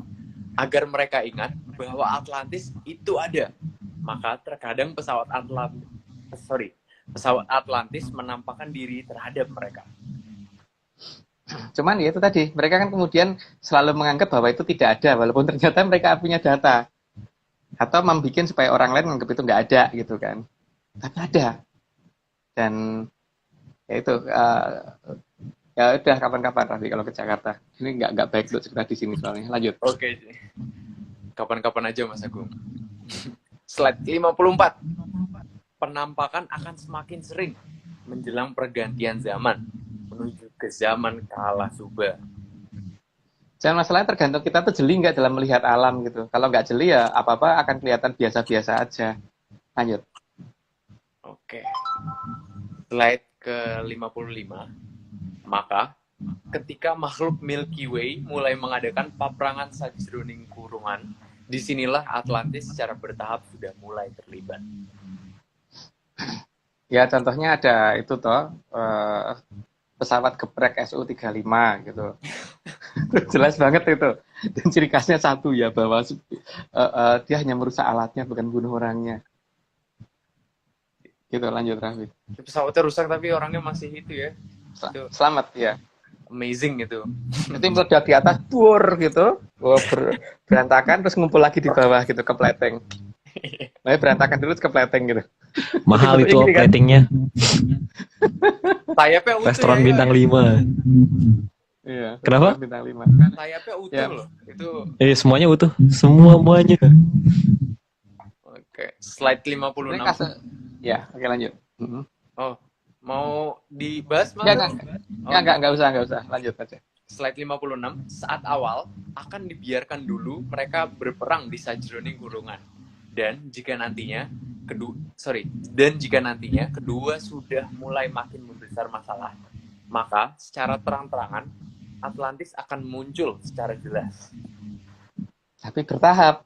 Agar mereka ingat bahwa Atlantis itu ada, maka terkadang pesawat Atlantis menampakkan diri terhadap mereka. Cuman ya itu tadi, mereka kan kemudian selalu menganggap bahwa itu tidak ada, walaupun ternyata mereka punya data. Atau membuat supaya orang lain menganggap itu nggak ada gitu kan. Tapi ada. Dan ya itu, ya udah kapan-kapan Raffi kalau ke Jakarta. Ini nggak baik untuk segera di sini soalnya. Lanjut. Oke. Kapan-kapan aja Mas Agung. Slide 54. Penampakan akan semakin sering menjelang pergantian zaman, ke zaman Kala Suba. Dan masalahnya tergantung kita tuh jeli nggak dalam melihat alam gitu. Kalau nggak jeli ya apa-apa akan kelihatan biasa-biasa aja. Lanjut. Oke. Slide ke-55. Maka, ketika makhluk Milky Way mulai mengadakan paprangan sajroning kurungan, disinilah Atlantis secara bertahap sudah mulai terlibat. Ya contohnya ada itu toh pesawat geprek SU-35 gitu. Jelas banget itu. Dan ciri khasnya satu ya bahwa dia hanya merusak alatnya bukan bunuh orangnya. Gitu lanjut Raffi. Pesawatnya rusak tapi orangnya masih itu ya. Selamat ya. Amazing gitu. Itu meledak di atas bur gitu. Berantakan terus ngumpul lagi di bawah gitu kepleteng. Nah, berantakan dulu terus kepleteng gitu. Mahal itu Gini kan? platingnya. Sayapnya utuh Restoran ya, bintang 5. Iya. Kenapa? Bintang 5. Sayapnya utuh Ya. loh. Itu Semuanya utuh. Semuanya. oke. Slide 56. Ini kasus. Ya, oke lanjut. Mhm. Oh, mau dibahas Mas? Enggak usah. Lanjut aja. Slide 56, saat awal akan dibiarkan dulu mereka berperang di sajroning kurungan. Dan jika nantinya kedua sudah mulai makin membesar masalah, maka secara terang-terangan Atlantis akan muncul secara jelas. Tapi bertahap.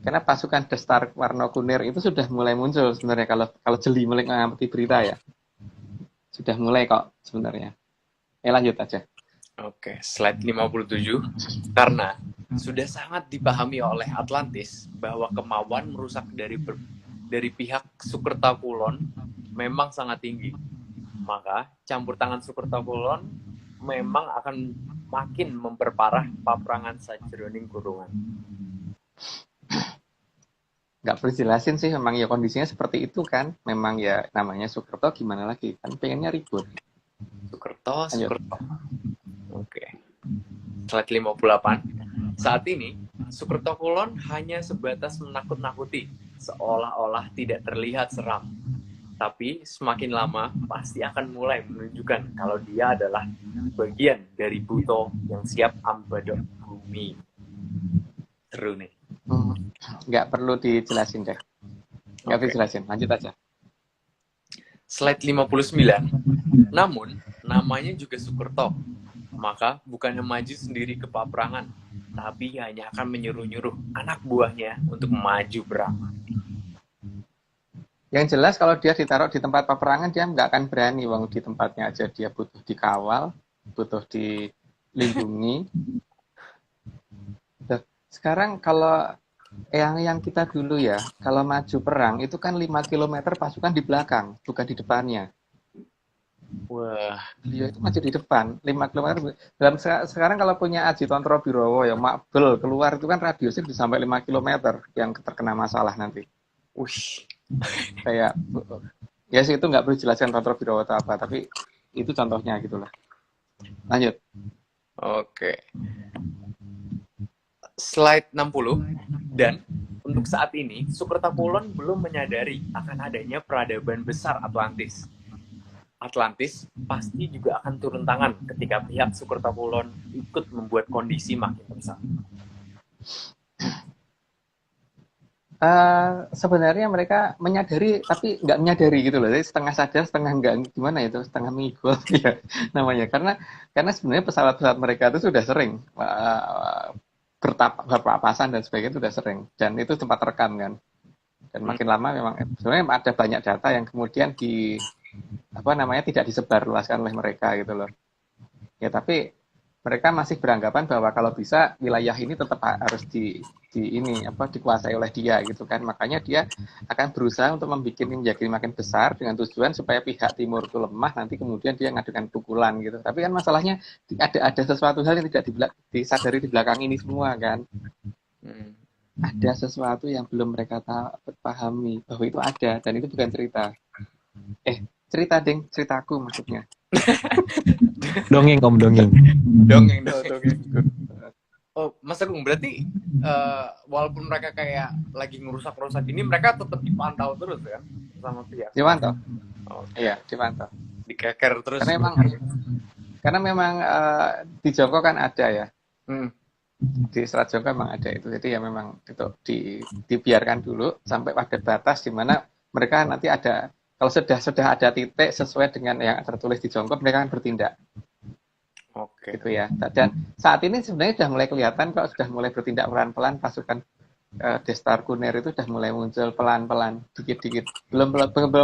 Karena pasukan The Stark warna kunir itu sudah mulai muncul sebenarnya kalau jeli mengamati berita ya. Sudah mulai kok sebenarnya. Lanjut aja. Oke, slide 57. Karena sudah sangat dipahami oleh Atlantis bahwa kemauan merusak dari pihak Sukerta-Kulon memang sangat tinggi. Maka campur tangan Sukerta-Kulon memang akan makin memperparah paprangan sajroning kurungan. Nggak perlu jelasin sih, memang ya kondisinya seperti itu kan. Memang ya namanya Sukerto gimana lagi, kan pengennya ribut. Sukerto. Lanjut. Oke. Slide 58. Saat ini, Sukerto Kulon hanya sebatas menakut-nakuti, seolah-olah tidak terlihat seram. Tapi semakin lama, pasti akan mulai menunjukkan kalau dia adalah bagian dari Buto yang siap ambadok bumi. Seru nih. Nggak perlu dijelasin deh. Nggak perlu dijelasin, lanjut aja. Slide 59. Namun, namanya juga Sukerto. Maka bukannya maju sendiri ke paprangan, tapi hanya akan menyuruh-nyuruh anak buahnya untuk maju perang. Yang jelas kalau dia ditaruh di tempat peperangan, dia nggak akan berani. Wong di tempatnya aja dia butuh dikawal, butuh dilindungi. Sekarang kalau yang kita dulu ya, kalau maju perang itu kan 5 km pasukan di belakang, bukan di depannya. Wah, Beliau itu maju di depan, 5 km. Sekarang kalau punya Aji Tontro Birowo yang makbel keluar itu kan radiusnya bisa sampai 5 km yang terkena masalah nanti. wih. Kayak ya sih itu nggak perlu jelaskan Tontro Birowo atau apa, tapi itu contohnya gitulah. Lanjut. Oke. Slide 60. Dan untuk saat ini, Sukerta Kulon belum menyadari akan adanya peradaban besar Atlantis. Atlantis pasti juga akan turun tangan ketika pihak Sukerta Kulon ikut membuat kondisi makin besar. Sebenarnya mereka menyadari tapi nggak menyadari gitu loh. Jadi setengah sadar, setengah nggak, gimana itu, setengah mengigau ya namanya. Karena sebenarnya pesawat-pesawat mereka itu sudah sering berpapasan dan sebagainya, sudah sering, dan itu tempat rekam kan. Dan makin lama memang sebenarnya ada banyak data yang kemudian tidak disebarluaskan oleh mereka gitu loh. Ya tapi mereka masih beranggapan bahwa kalau bisa wilayah ini tetap harus dikuasai oleh dia gitu kan. Makanya dia akan berusaha untuk membuat ini menjadi makin besar dengan tujuan supaya pihak timur itu lemah, nanti kemudian dia ngadukan pukulan gitu. Tapi kan masalahnya ada sesuatu hal yang tidak disadari di belakang ini semua kan. Ada sesuatu yang belum mereka pahami bahwa itu ada, dan itu bukan cerita. Ceritaku maksudnya. Dongeng om, dongeng. Dongeng. Oh, Mas Agung, berarti walaupun mereka kayak lagi ngerusak-rusak ini, mereka tetap dipantau terus kan sama pihak? Dipantau. Oh, Iya, dipantau. dikeker terus. Karena memang di Jongko kan ada ya. Hmm. Di Selat Jongko memang ada itu. Jadi ya memang itu dibiarkan dulu sampai pada batas di mana mereka nanti ada, kalau sudah ada titik sesuai dengan yang tertulis di Jongko, mereka akan bertindak. Oke. Gitu ya. Dan saat ini sebenarnya sudah mulai kelihatan kok, sudah mulai bertindak pelan-pelan. Pasukan Destar Kunir itu sudah mulai muncul pelan-pelan, dikit-dikit. Belum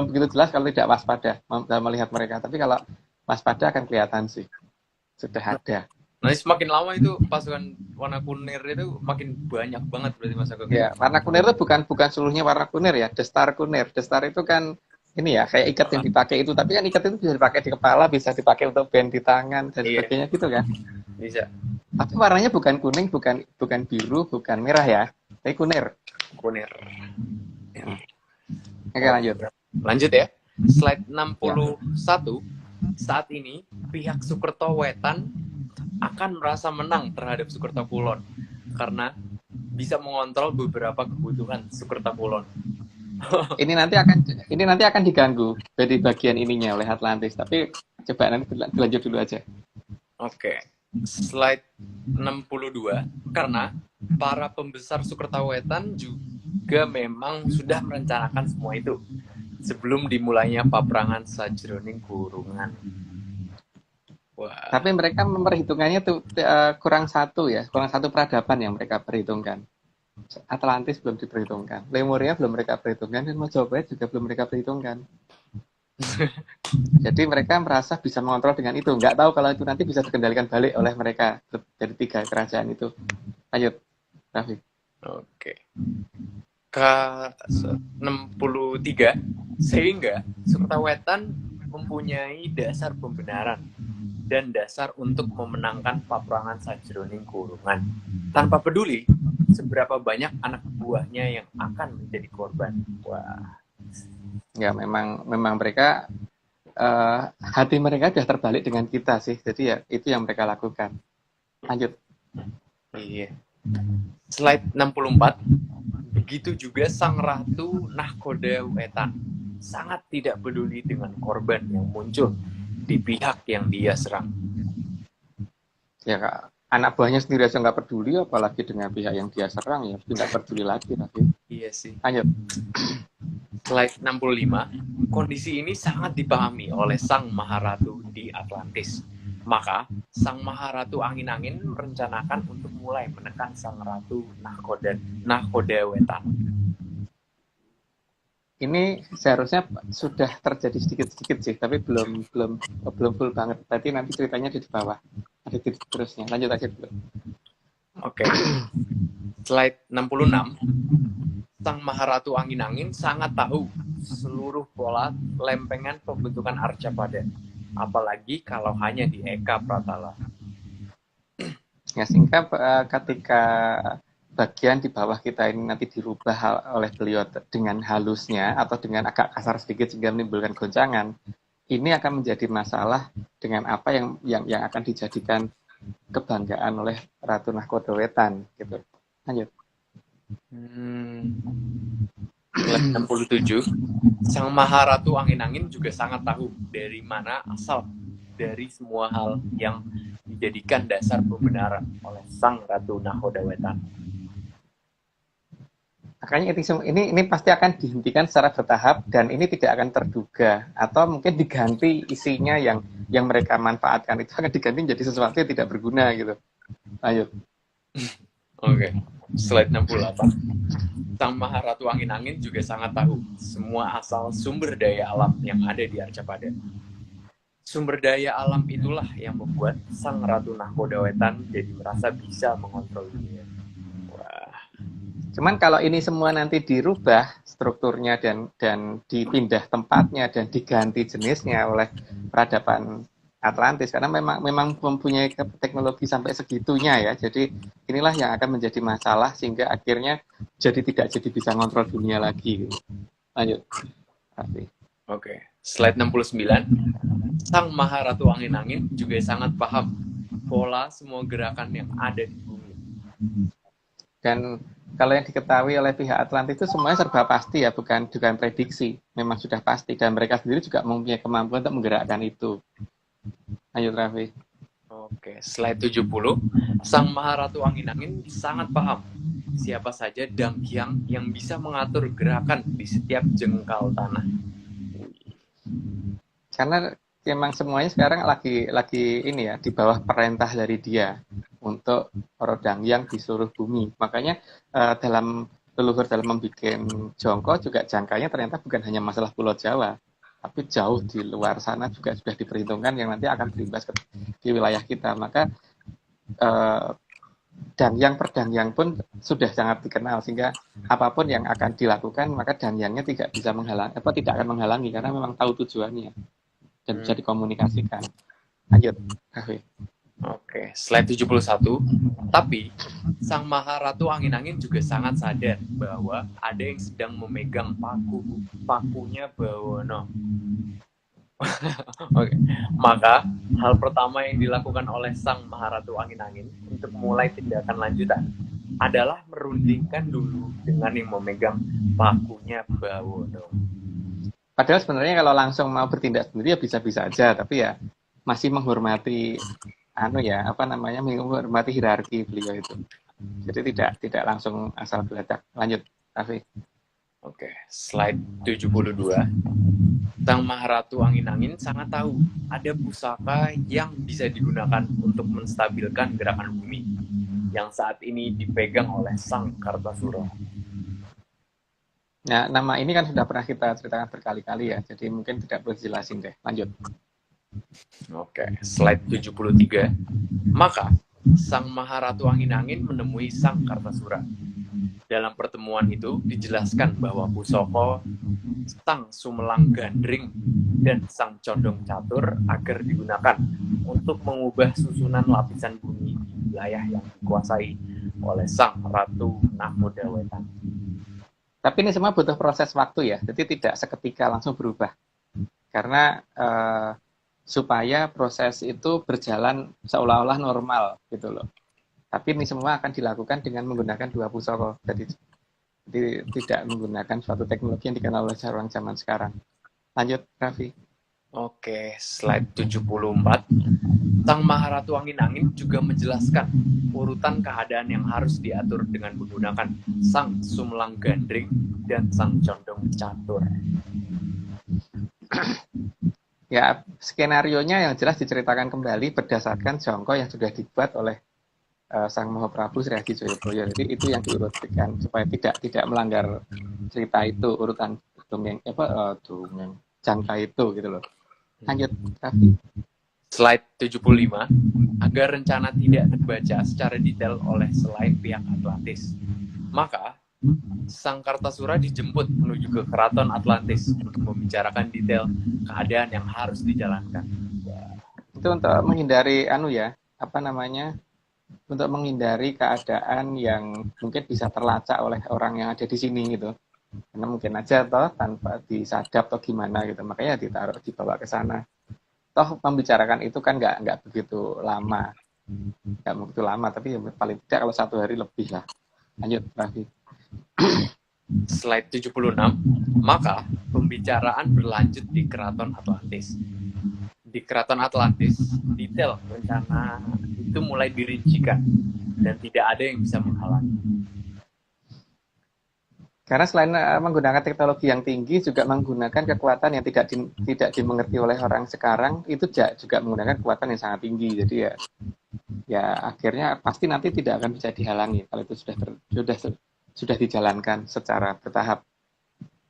begitu jelas kalau tidak waspada dalam melihat mereka. Tapi kalau waspada akan kelihatan sih. Sudah ada. Nanti semakin lama itu pasukan warna kunir itu makin banyak banget berarti Mas Agung. Ya, warna kunir itu bukan seluruhnya warna kunir ya. Destar Kunir. Destar itu kan ini ya, kayak ikat yang dipakai itu. Tapi kan ikat itu bisa dipakai di kepala, bisa dipakai untuk band di tangan dan Iya. sebagainya gitu kan. Bisa. Tapi warnanya bukan kuning, bukan biru, bukan merah ya. Tapi kunir. Kunir. Oke, lanjut. Lanjut ya. Slide 61. Saat ini pihak Sukerto Wetan akan merasa menang terhadap Sukerto Kulon karena bisa mengontrol beberapa kebutuhan Sukerto Kulon. Ini nanti akan diganggu dari bagian ininya oleh Atlantis. Tapi coba nanti dilanjut dulu aja. Oke. Slide 62. Karena para pembesar Sukerto Wetan juga memang sudah merencanakan semua itu sebelum dimulainya paprangan sajroning kurungan. Wah. Tapi mereka memperhitungannya tuh kurang satu peradaban yang mereka perhitungkan. Atlantis belum diperhitungkan, Lemuria belum mereka perhitungkan, dan Majapahit juga belum mereka perhitungkan. Jadi mereka merasa bisa mengontrol dengan itu. Nggak tahu kalau itu nanti bisa dikendalikan balik oleh mereka dari 3 kerajaan itu. Lanjut, Raffi. Oke. K63 sehingga Sukerto Wetan mempunyai dasar pembenaran dan dasar untuk memenangkan paprangan sajroning kurungan tanpa peduli seberapa banyak anak buahnya yang akan menjadi korban. Wah. Ya memang mereka hati mereka sudah terbalik dengan kita sih. Jadi ya itu yang mereka lakukan. Lanjut. Iya. Slide 64. Begitu juga Sang Ratu Nahkoda Wetan sangat tidak peduli dengan korban yang muncul di pihak yang dia serang. Ya Kak, anak buahnya sendiri aja nggak peduli, apalagi dengan pihak yang dia serang ya tidak peduli lagi nanti. Iya sih. Lanjut. Slide 65. Kondisi ini sangat dipahami oleh Sang Maharatu di Atlantis. Maka Sang Maharatu Angin-Angin merencanakan untuk mulai menekan Sang Ratu Nahkoda Wetan. Ini seharusnya sudah terjadi sedikit-sedikit sih, tapi belum full banget. Berarti nanti ceritanya di bawah. Ada titik terusnya. Lanjut aja dulu. Oke. Slide 66. Sang Maharatu Angin-Angin sangat tahu seluruh pola lempengan pembentukan Arcapada. Apalagi kalau hanya di Eka Pratala. Ya, sehingga ketika bagian di bawah kita ini nanti dirubah oleh beliau dengan halusnya atau dengan agak kasar sedikit sehingga menimbulkan goncangan, ini akan menjadi masalah dengan apa yang akan dijadikan kebanggaan oleh Ratu Nahkoda Wetan gitu. Lanjut. Slide 67. Sang Maharatu Angin-Angin juga sangat tahu dari mana asal dari semua hal yang dijadikan dasar pembenaran oleh Sang Ratu Nahkoda Wetan. Makanya ini pasti akan dihentikan secara bertahap dan ini tidak akan terduga atau mungkin diganti isinya yang mereka manfaatkan itu akan diganti menjadi sesuatu yang tidak berguna gitu. Lanjut. Oke. Slide 68. Sang Maharatu Angin-Angin juga sangat tahu semua asal sumber daya alam yang ada di Arcapada. Sumber daya alam itulah yang membuat Sang Ratu Nahkoda Wetan jadi merasa bisa mengontrol dunia. Cuman kalau ini semua nanti dirubah strukturnya dan dipindah tempatnya dan diganti jenisnya oleh peradaban Atlantis karena memang mempunyai teknologi sampai segitunya ya. Jadi inilah yang akan menjadi masalah sehingga akhirnya tidak jadi bisa ngontrol dunia lagi. Lanjut. Oke. Slide 69. Sang Maharatu Angin-Angin juga sangat paham pola semua gerakan yang ada di bumi. Dan kalau yang diketahui oleh pihak Atlantis itu semuanya serba pasti ya, bukan prediksi, memang sudah pasti dan mereka sendiri juga mempunyai kemampuan untuk menggerakkan itu. Lanjut Raffi. Oke, slide 70. Sang Maharatu Angin-Angin sangat paham siapa saja Dang Hyang yang bisa mengatur gerakan di setiap jengkal tanah. Karena memang semuanya sekarang lagi ini ya, di bawah perintah dari dia untuk Dang Hyang di seluruh bumi. Makanya dalam leluhur dalam membuat jongko juga jangkanya ternyata bukan hanya masalah Pulau Jawa, tapi jauh di luar sana juga sudah diperhitungkan yang nanti akan berimbas di wilayah kita. Maka Dangyang per Dangyang pun sudah sangat dikenal, sehingga apapun yang akan dilakukan maka Dangyangnya tidak bisa menghalangi, tidak akan menghalangi karena memang tahu tujuannya dan bisa dikomunikasikan. Lanjut, Raffi. Oke, slide 71. Tapi Sang Maharatu Angin-Angin juga sangat sadar bahwa ada yang sedang memegang pakunya Bawono. Oke. Maka hal pertama yang dilakukan oleh Sang Maharatu Angin-Angin untuk memulai tindakan lanjutan adalah merundingkan dulu dengan yang memegang pakunya Bawono. Padahal sebenarnya kalau langsung mau bertindak sendiri ya bisa-bisa aja, tapi ya masih menghormati menghormati hierarki beliau itu. Jadi tidak langsung asal beladak. Lanjut, Raffi. Oke, slide 72. Sang Maharatu Angin-Angin sangat tahu ada pusaka yang bisa digunakan untuk menstabilkan gerakan bumi yang saat ini dipegang oleh Sang Kartasura. Nah, nama ini kan sudah pernah kita ceritakan berkali-kali ya, jadi mungkin tidak perlu dijelasin deh. Lanjut. Oke, slide 73. Maka Sang Maharatu Angin-Angin menemui Sang Kartasura. Dalam pertemuan itu dijelaskan bahwa Pusaka, Sang Sumelang Gandring, dan Sang Condong Catur agar digunakan untuk mengubah susunan lapisan bumi di wilayah yang dikuasai oleh Sang Ratu Nakoda Wetan. Tapi ini semua butuh proses waktu ya, jadi tidak seketika langsung berubah. Karena supaya proses itu berjalan seolah-olah normal gitu loh. Tapi ini semua akan dilakukan dengan menggunakan dua pusaka. Jadi tidak menggunakan suatu teknologi yang dikenal oleh orang zaman sekarang. Lanjut, Raffi. Oke, slide 74. Sang Maharatu Angin-Angin juga menjelaskan urutan keadaan yang harus diatur dengan menggunakan Sang Sumelang Gandring dan Sang Condong Catur. Ya, skenarionya yang jelas diceritakan kembali berdasarkan jongko yang sudah dibuat oleh Sang Mahaprabu Sri Adi Joyoboyo. Jadi itu yang diurutkan supaya tidak melanggar cerita itu, urutan dongeng jangka itu gitu loh. Lanjut, Raffi. Slide 75. Agar rencana tidak terbaca secara detail oleh selain pihak Atlantis, maka Sang Kartasura dijemput menuju ke Keraton Atlantis untuk membicarakan detail keadaan yang harus dijalankan. Itu untuk menghindari untuk menghindari keadaan yang mungkin bisa terlacak oleh orang yang ada di sini gitu. Karena mungkin aja tanpa disadap atau gimana gitu, makanya dibawa ke sana. Toh membicarakan itu kan nggak begitu lama, tapi ya paling tidak kalau 1 hari lebih lah. Lanjut, Raffi. Slide 76. Maka pembicaraan berlanjut di Keraton Atlantis. Di Keraton Atlantis, detail rencana itu mulai dirincikan dan tidak ada yang bisa menghalangi. Karena selain menggunakan teknologi yang tinggi, juga menggunakan kekuatan yang tidak dimengerti oleh orang sekarang, itu juga menggunakan kekuatan yang sangat tinggi. Jadi ya akhirnya pasti nanti tidak akan bisa dihalangi kalau itu sudah dijalankan secara bertahap.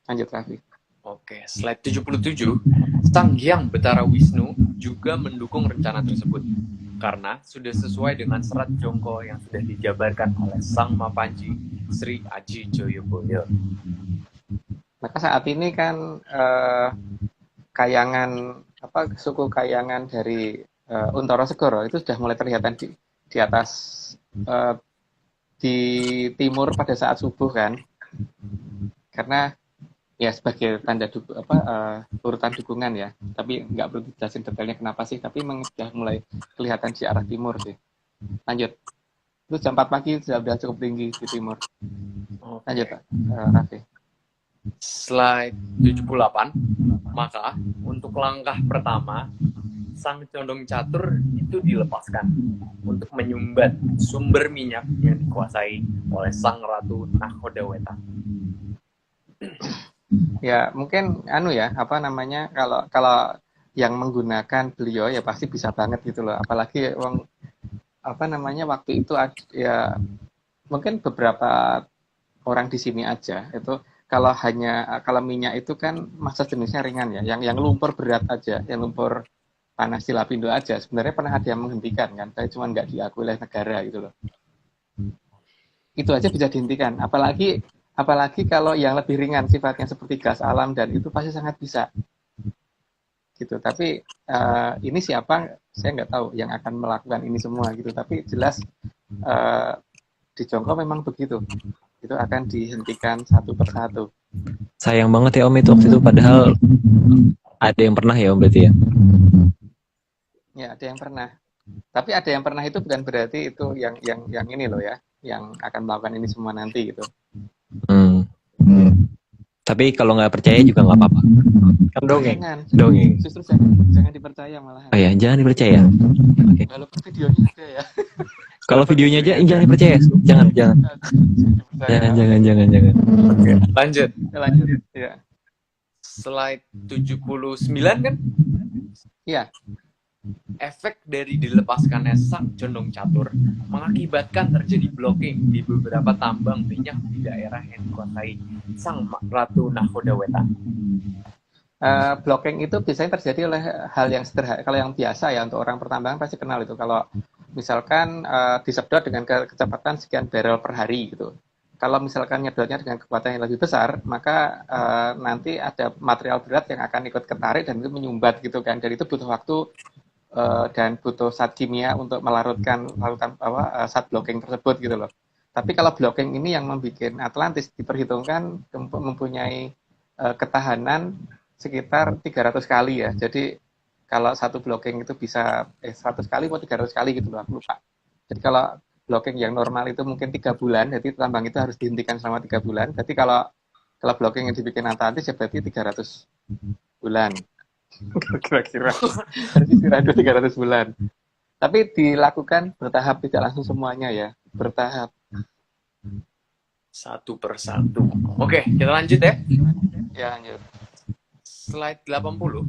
Lanjut, Raffi. Oke, slide 77. Sang Hyang Betara Wisnu juga mendukung rencana tersebut karena sudah sesuai dengan serat jongko yang sudah dijabarkan oleh Sang Mapanji Sri Aji Joyoboyo. Maka saat ini kan suku Kayangan dari Untoro Segoro itu sudah mulai terlihat di atas di timur pada saat subuh kan, karena ya sebagai tanda urutan dukungan ya, tapi nggak perlu dijelasin detailnya kenapa sih, tapi memang sudah mulai kelihatan di arah timur sih. Lanjut. Itu jam 4 pagi sudah cukup tinggi di timur. Oke. Lanjut, Pak. Raffi. Slide 78. Maka untuk langkah pertama, sang condong catur itu dilepaskan untuk menyumbat sumber minyak yang dikuasai oleh sang ratu Nakhodaweta. Ya, mungkin apa namanya, kalau yang menggunakan beliau ya pasti bisa banget gitu loh. Apalagi apa namanya, waktu itu ya mungkin beberapa orang di sini aja itu kalau minyak itu kan masa jenisnya ringan ya, yang lumpur berat aja, yang lumpur panas di Lapindo aja sebenarnya pernah ada yang menghentikan kan, tapi cuma nggak diakui oleh negara gitu loh. Itu aja bisa dihentikan, apalagi kalau yang lebih ringan sifatnya seperti gas alam, dan itu pasti sangat bisa gitu. Tapi ini siapa saya nggak tahu yang akan melakukan ini semua gitu, tapi jelas di Jongko memang begitu, itu akan dihentikan satu persatu. Sayang banget ya Om itu waktu itu, padahal ada yang pernah ya Om berarti ya. Ya, ada yang pernah. Tapi ada yang pernah itu bukan berarti itu yang ini loh ya, yang akan melakukan ini semua nanti gitu. Tapi kalau nggak percaya juga nggak apa-apa. Kan dongeng. Dongeng. Justru jangan dipercaya malahan. Oh ya, jangan dipercaya. Oke. Walaupun videonya ada ya. Kalau videonya aja jangan dipercaya. Jangan. Oke, lanjut. Lanjut. Ya. Slide 79 kan? Iya. Efek dari dilepaskannya sang condong catur mengakibatkan terjadi blocking di beberapa tambang minyak di daerah yang dikuasai sang ratu Nakhodaweta. Blocking itu biasanya terjadi oleh hal yang sederhana. Kalau yang biasa ya, untuk orang pertambangan pasti kenal itu. Kalau misalkan disedot dengan kecepatan sekian barrel per hari gitu. Kalau misalkan nyedotnya dengan kekuatan yang lebih besar, maka nanti ada material berat yang akan ikut ketarik dan itu menyumbat gitu kan. Dan itu butuh waktu dan butuh zat kimia untuk larutan zat blocking tersebut gitu loh. Tapi kalau blocking ini yang membuat Atlantis diperhitungkan mempunyai ketahanan sekitar 300 kali ya. Jadi kalau satu blocking itu bisa 100 kali atau 300 kali gitu loh, aku lupa. Jadi kalau blocking yang normal itu mungkin 3 bulan, jadi tambang itu harus dihentikan selama 3 bulan. Jadi kalau blocking yang dibikin Atlantis ya berarti 300 bulan. Kira-kira harus istirahat 300 bulan. Tapi dilakukan bertahap, tidak langsung semuanya ya, bertahap. Satu persatu. Oke, kita lanjut ya. Ya, lanjut. Slide 80.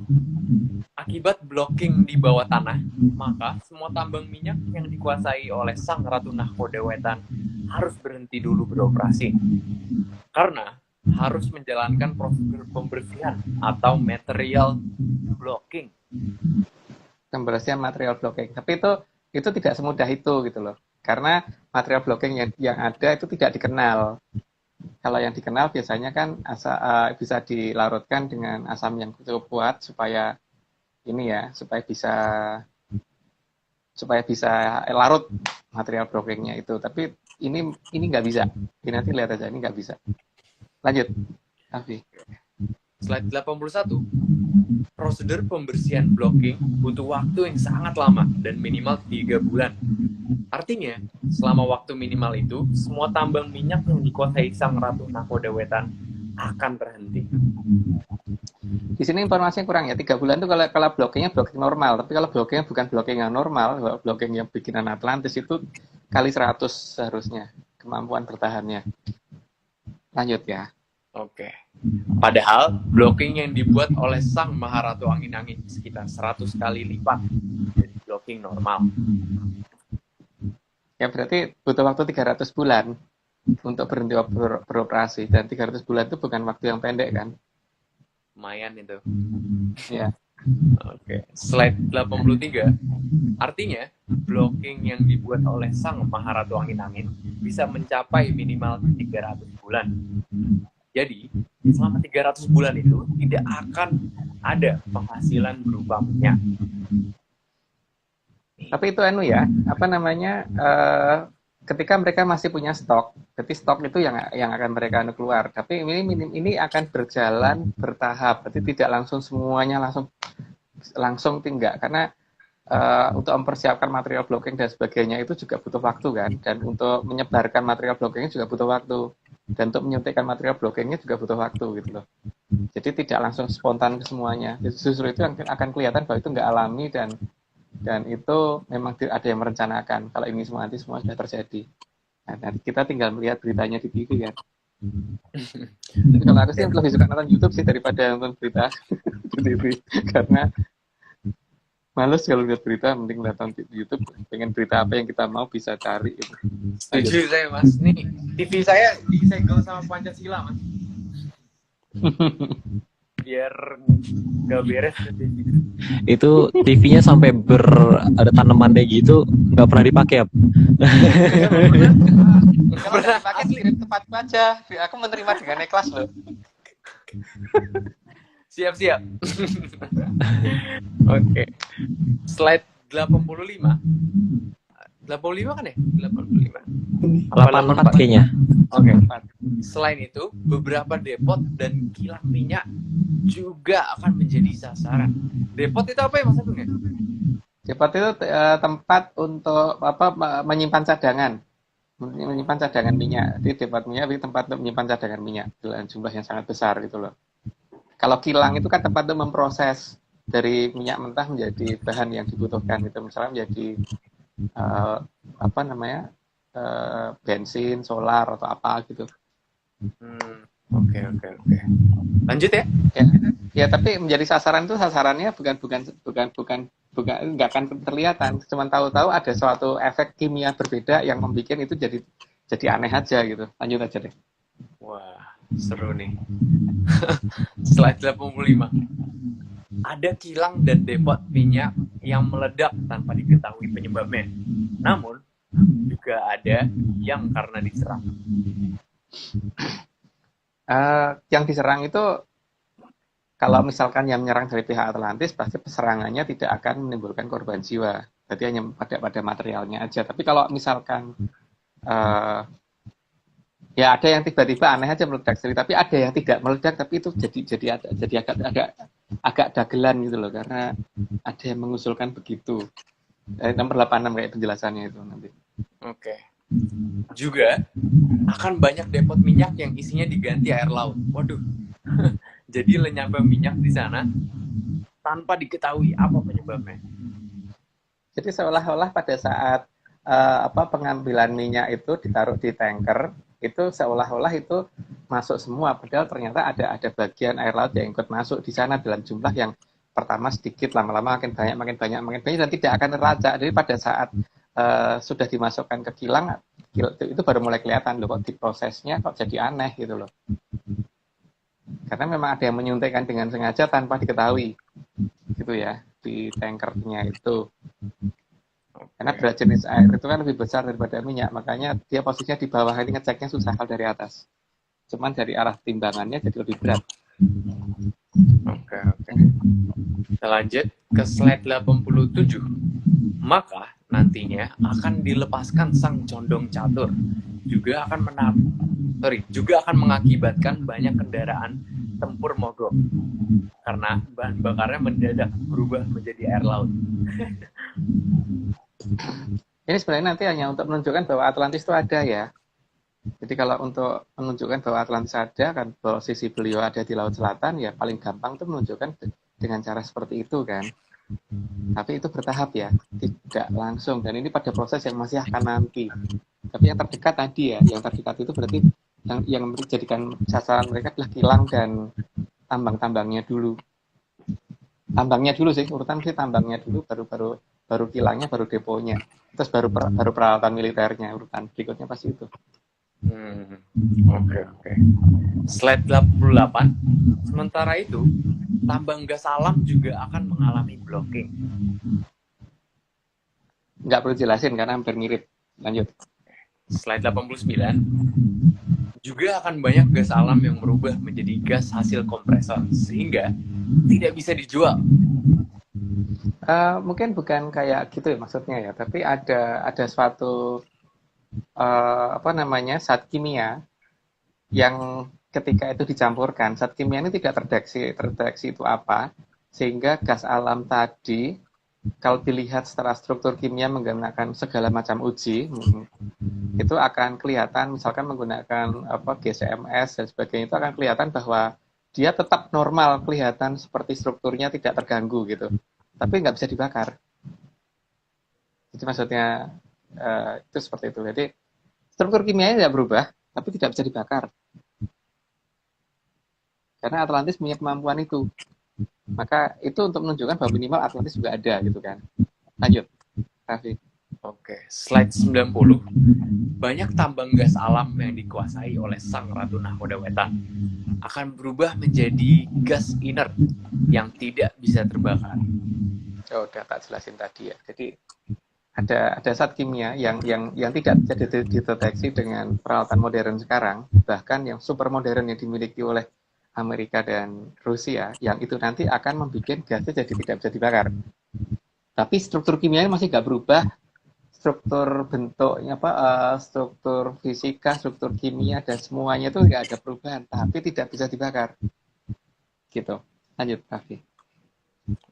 Akibat blocking di bawah tanah, maka semua tambang minyak yang dikuasai oleh sang ratu Nakhodawetan harus berhenti dulu beroperasi. Karena harus menjalankan prosedur pembersihan atau material blocking. Pembersihan material blocking. Tapi itu tidak semudah itu gitu loh. Karena material blocking yang ada itu tidak dikenal. Kalau yang dikenal biasanya kan bisa dilarutkan dengan asam yang cukup kuat supaya bisa larut material blockingnya itu. Tapi ini nggak bisa. Ini nanti lihat aja, ini nggak bisa. Lanjut, Afi. Slide 81. Prosedur pembersihan blocking butuh waktu yang sangat lama dan minimal 3 bulan. Artinya, selama waktu minimal itu, semua tambang minyak yang dikuasai sang ratu Nakhodawetan akan terhenti. Di sini informasinya kurang ya, 3 bulan itu kalau blockingnya blocking normal, tapi kalau blockingnya bukan blocking yang normal, blocking yang bikinan Atlantis itu kali 100 seharusnya kemampuan bertahannya. Lanjut ya. Oke. Padahal blocking yang dibuat oleh sang Maharatu Angin-Angin sekitar 100 kali lipat dari blocking normal. Ya berarti butuh waktu 300 bulan untuk berhenti beroperasi, dan 300 bulan itu bukan waktu yang pendek kan? Lumayan itu. Ya. Oke. Slide 83. Artinya, blocking yang dibuat oleh sang Maharatu Angin-Angin bisa mencapai minimal 300 bulan. Jadi, selama 300 bulan itu tidak akan ada penghasilan berupa minyak. Tapi itu ketika mereka masih punya stok, berarti stok itu yang akan mereka keluar. Tapi ini akan berjalan bertahap, berarti tidak langsung semuanya langsung tinggal, karena untuk mempersiapkan material blocking dan sebagainya itu juga butuh waktu kan, dan untuk menyebarkan material blockingnya juga butuh waktu, dan untuk menyuntikkan material blockingnya juga butuh waktu gitu loh. Jadi tidak langsung spontan ke semuanya. Justru itu yang akan kelihatan bahwa itu nggak alami, dan itu memang ada yang merencanakan kalau ini semua nanti semua sudah terjadi. Nah, nanti kita tinggal melihat beritanya di TV kan. Tapi kalau aku sih lebih suka nonton YouTube sih daripada nonton berita di TV, karena males kalau lihat berita, mending nonton di YouTube. Pengen berita apa yang kita mau bisa cari gitu. Setuju saya mas. Nih TV saya disegel sama Pancasila mas. Biar gak beres ke TV. Itu TV-nya sampai ada tanamannya gitu, nggak pernah dipakai ya. Kalau udah dipakai kirim tempat aja. Aku menerima dengan ikhlas loh. Siap. Oke. Slide 85. 85 kan ya? 85. 84 kayaknya. Oke. Selain itu, beberapa depot dan kilang minyak juga akan menjadi sasaran. Depot itu apa ya Mas Agung ya? Depot itu tempat untuk menyimpan cadangan. Menyimpan cadangan minyak. Jadi depot minyak itu tempat untuk menyimpan cadangan minyak dalam jumlah yang sangat besar gitu loh. Kalau kilang itu kan tempat untuk memproses dari minyak mentah menjadi bahan yang dibutuhkan gitu. Misalnya menjadi bensin, solar atau apa gitu. Oke. Lanjut ya? Ya, tapi menjadi sasaran itu sasarannya bukan nggak akan kelihatan. Cuman tahu-tahu ada suatu efek kimia berbeda yang membuat itu jadi aneh aja gitu. Lanjut aja deh. Wah, seru nih. Slide 85. Ada kilang dan depot minyak yang meledak tanpa diketahui penyebabnya. Namun, juga ada yang karena diserang. Yang diserang itu, kalau misalkan yang menyerang dari pihak Atlantis, pasti serangannya tidak akan menimbulkan korban jiwa. Berarti hanya pada materialnya aja. Tapi kalau misalkan ya ada yang tiba-tiba aneh aja meledak sendiri, tapi ada yang tidak meledak, tapi itu jadi agak dagelan gitu loh, karena ada yang mengusulkan begitu. Nomor 86 kayak penjelasannya itu nanti. Oke. Juga akan banyak depot minyak yang isinya diganti air laut. Waduh. Jadi lenyapnya minyak di sana tanpa diketahui apa penyebabnya. Jadi seolah-olah pada saat pengambilan minyak itu ditaruh di tanker, itu seolah-olah itu masuk semua, padahal ternyata ada bagian air laut yang ikut masuk di sana dalam jumlah yang pertama sedikit, lama-lama makin banyak dan tidak akan terlacak. Jadi pada saat sudah dimasukkan ke kilang, itu baru mulai kelihatan loh, kok diprosesnya kok jadi aneh gitu loh. Karena memang ada yang menyuntikkan dengan sengaja tanpa diketahui gitu ya di tankernya itu. Karena berat jenis air itu kan lebih besar daripada minyak, makanya dia posisinya di bawah, ini ngeceknya susah kalau dari atas. Cuman dari arah timbangannya jadi lebih berat. Oke. Kita lanjut ke slide 87. Maka nantinya akan dilepaskan sang condong catur. Juga akan mengakibatkan banyak kendaraan tempur mogok. Karena bahan bakarnya mendadak berubah menjadi air laut. Ini sebenarnya nanti hanya untuk menunjukkan bahwa Atlantis itu ada ya. Jadi kalau untuk menunjukkan bahwa Atlantis ada, kan bahwa sisi beliau ada di Laut Selatan, ya paling gampang tuh menunjukkan dengan cara seperti itu kan. Tapi itu bertahap ya, tidak langsung. Dan ini pada proses yang masih akan nanti. Tapi yang terdekat tadi ya, yang terdekat itu berarti yang menjadikan sasaran mereka adalah kilang dan tambang-tambangnya dulu. Tambangnya dulu sih, urutan sih tambangnya dulu, baru kilangnya, baru deponya. Terus baru peralatan militernya, urutan berikutnya pasti itu. Oke. Slide 88. Sementara itu, tambang gas alam juga akan mengalami blocking. Nggak perlu jelasin karena hampir mirip. Lanjut. Slide 89. Juga akan banyak gas alam yang berubah menjadi gas hasil kompresor sehingga tidak bisa dijual. Mungkin bukan kayak gitu ya maksudnya ya, tapi ada suatu zat kimia yang ketika itu dicampurkan, zat kimia ini tidak terdeteksi itu apa, sehingga gas alam tadi kalau dilihat secara struktur kimia menggunakan segala macam uji, itu akan kelihatan, misalkan menggunakan GCMS dan sebagainya, itu akan kelihatan bahwa dia tetap normal, kelihatan seperti strukturnya tidak terganggu gitu, tapi nggak bisa dibakar. Jadi maksudnya itu seperti itu. Jadi struktur kimianya tidak berubah, tapi tidak bisa dibakar. Karena Atlantis punya kemampuan itu. Maka itu untuk menunjukkan bahwa minimal Atlantis juga ada gitu kan. Lanjut, Raffi. Oke, slide 90. Banyak tambang gas alam yang dikuasai oleh sang Ratu Nahoda Wetan akan berubah menjadi gas inert yang tidak bisa terbakar. Oh, udah tak jelasin tadi ya. Jadi ada zat kimia yang tidak bisa dideteksi dengan peralatan modern sekarang, bahkan yang super modern yang dimiliki oleh Amerika dan Rusia, yang itu nanti akan membuat gasnya jadi tidak bisa dibakar. Tapi struktur kimianya masih nggak berubah, struktur bentuknya struktur fisika, struktur kimia dan semuanya itu nggak ada perubahan, tapi tidak bisa dibakar. Gitu. Lanjut, Raffi.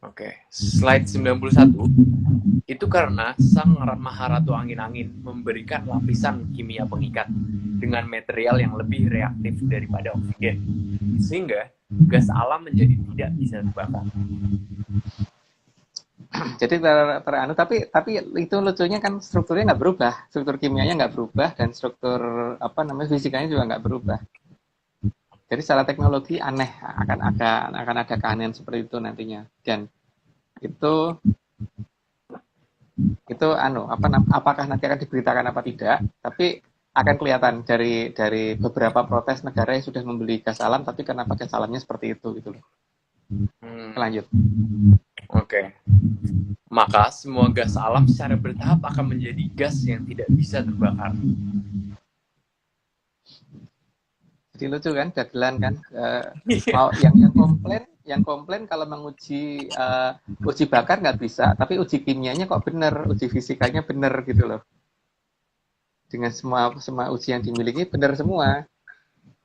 Oke, slide 91. Itu karena sang Maharatu Angin-Angin memberikan lapisan kimia pengikat dengan material yang lebih reaktif daripada oksigen, sehingga gas alam menjadi tidak bisa terbakar. Jadi teranu, tapi itu lucunya kan strukturnya nggak berubah, struktur kimianya nggak berubah dan struktur fisikanya juga nggak berubah. Jadi secara teknologi aneh, akan ada keanehan seperti itu nantinya. Dan itu apakah nanti akan diberitakan apa tidak, tapi akan kelihatan dari beberapa protes negara yang sudah membeli gas alam, tapi kenapa gas alamnya seperti itu gitu loh. Lanjut. Oke. Maka semua gas alam secara bertahap akan menjadi gas yang tidak bisa terbakar. Jadi lucu kan, dagelan kan. Mau yang komplain kalau menguji uji bakar nggak bisa, tapi uji kimianya kok bener, uji fisikanya bener gitu loh. Dengan semua uji yang dimiliki bener semua,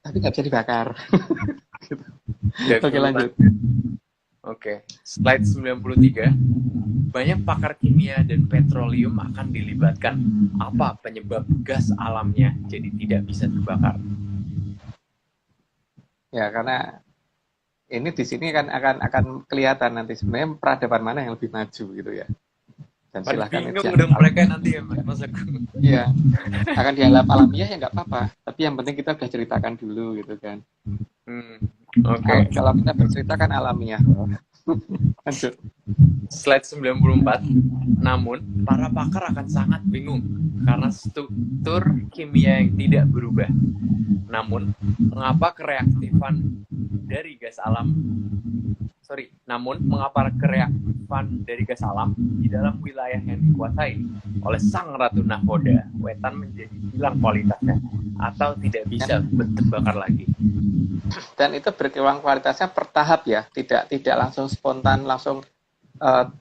tapi nggak bisa dibakar. Gitu. Oke, lanjut. Oke, slide 93. Banyak pakar kimia dan petroleum akan dilibatkan. Apa penyebab gas alamnya jadi tidak bisa terbakar? Ya, karena ini di sini kan akan kelihatan nanti sebenarnya peradaban mana yang lebih maju gitu ya. Dan silahkan bingung dong mereka nanti ya, Mas Agung. Iya, akan dianggap alamiah ya nggak apa-apa. Tapi yang penting kita udah ceritakan dulu gitu kan. Oke. Kalau kita bercerita kan alamiah. Lanjut. Slide 94. Namun, para pakar akan sangat bingung karena struktur kimia yang tidak berubah. Namun, mengapa kereaktifan dari gas alam di dalam wilayah yang dikuasai oleh sang Ratu Nahoda Wetan menjadi hilang kualitasnya atau tidak bisa terbakar lagi. Dan itu berkurang kualitasnya bertahap ya, tidak langsung spontan, langsung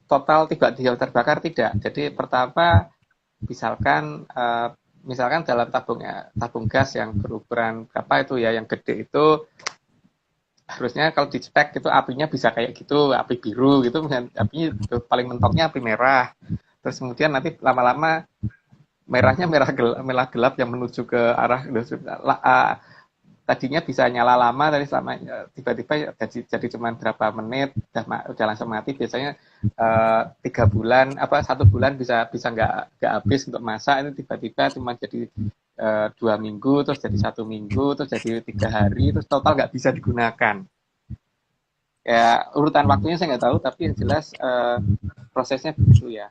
total tidak terbakar, tidak. Jadi pertama misalkan dalam tabung gas yang berukuran berapa itu ya, yang gede itu harusnya kalau di spek itu apinya bisa kayak gitu, api biru gitu, apinya itu paling mentoknya api merah. Terus kemudian nanti lama-lama merahnya merah gelap yang menuju ke arah tadinya bisa nyala lama, tapi tiba-tiba jadi cuma berapa menit udah langsung mati. Biasanya 3 bulan 1 bulan bisa nggak habis untuk masak, ini tiba-tiba cuma jadi 2 minggu, terus jadi 1 minggu, terus jadi 3 hari, terus total nggak bisa digunakan. Ya urutan waktunya saya nggak tahu, tapi yang jelas prosesnya begitu ya.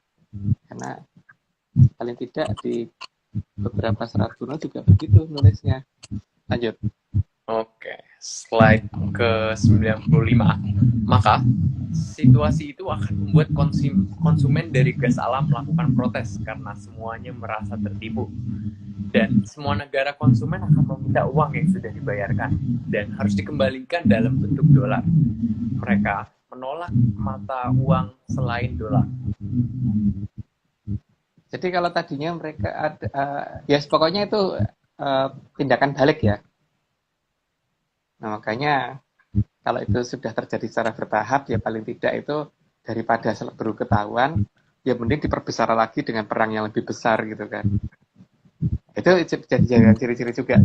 Karena paling tidak di beberapa serat kuno juga begitu nulisnya. Lanjut. Oke, slide ke 95. Maka, situasi itu akan membuat konsumen dari gas alam melakukan protes karena semuanya merasa tertipu. Dan semua negara konsumen akan meminta uang yang sudah dibayarkan dan harus dikembalikan dalam bentuk dolar. Mereka menolak mata uang selain dolar. Jadi kalau tadinya mereka ada, pokoknya itu tindakan balik ya. Nah, makanya kalau itu sudah terjadi secara bertahap, ya paling tidak itu daripada baru ketahuan, ya mending diperbesar lagi dengan perang yang lebih besar gitu kan. Itu jadi ciri-ciri juga.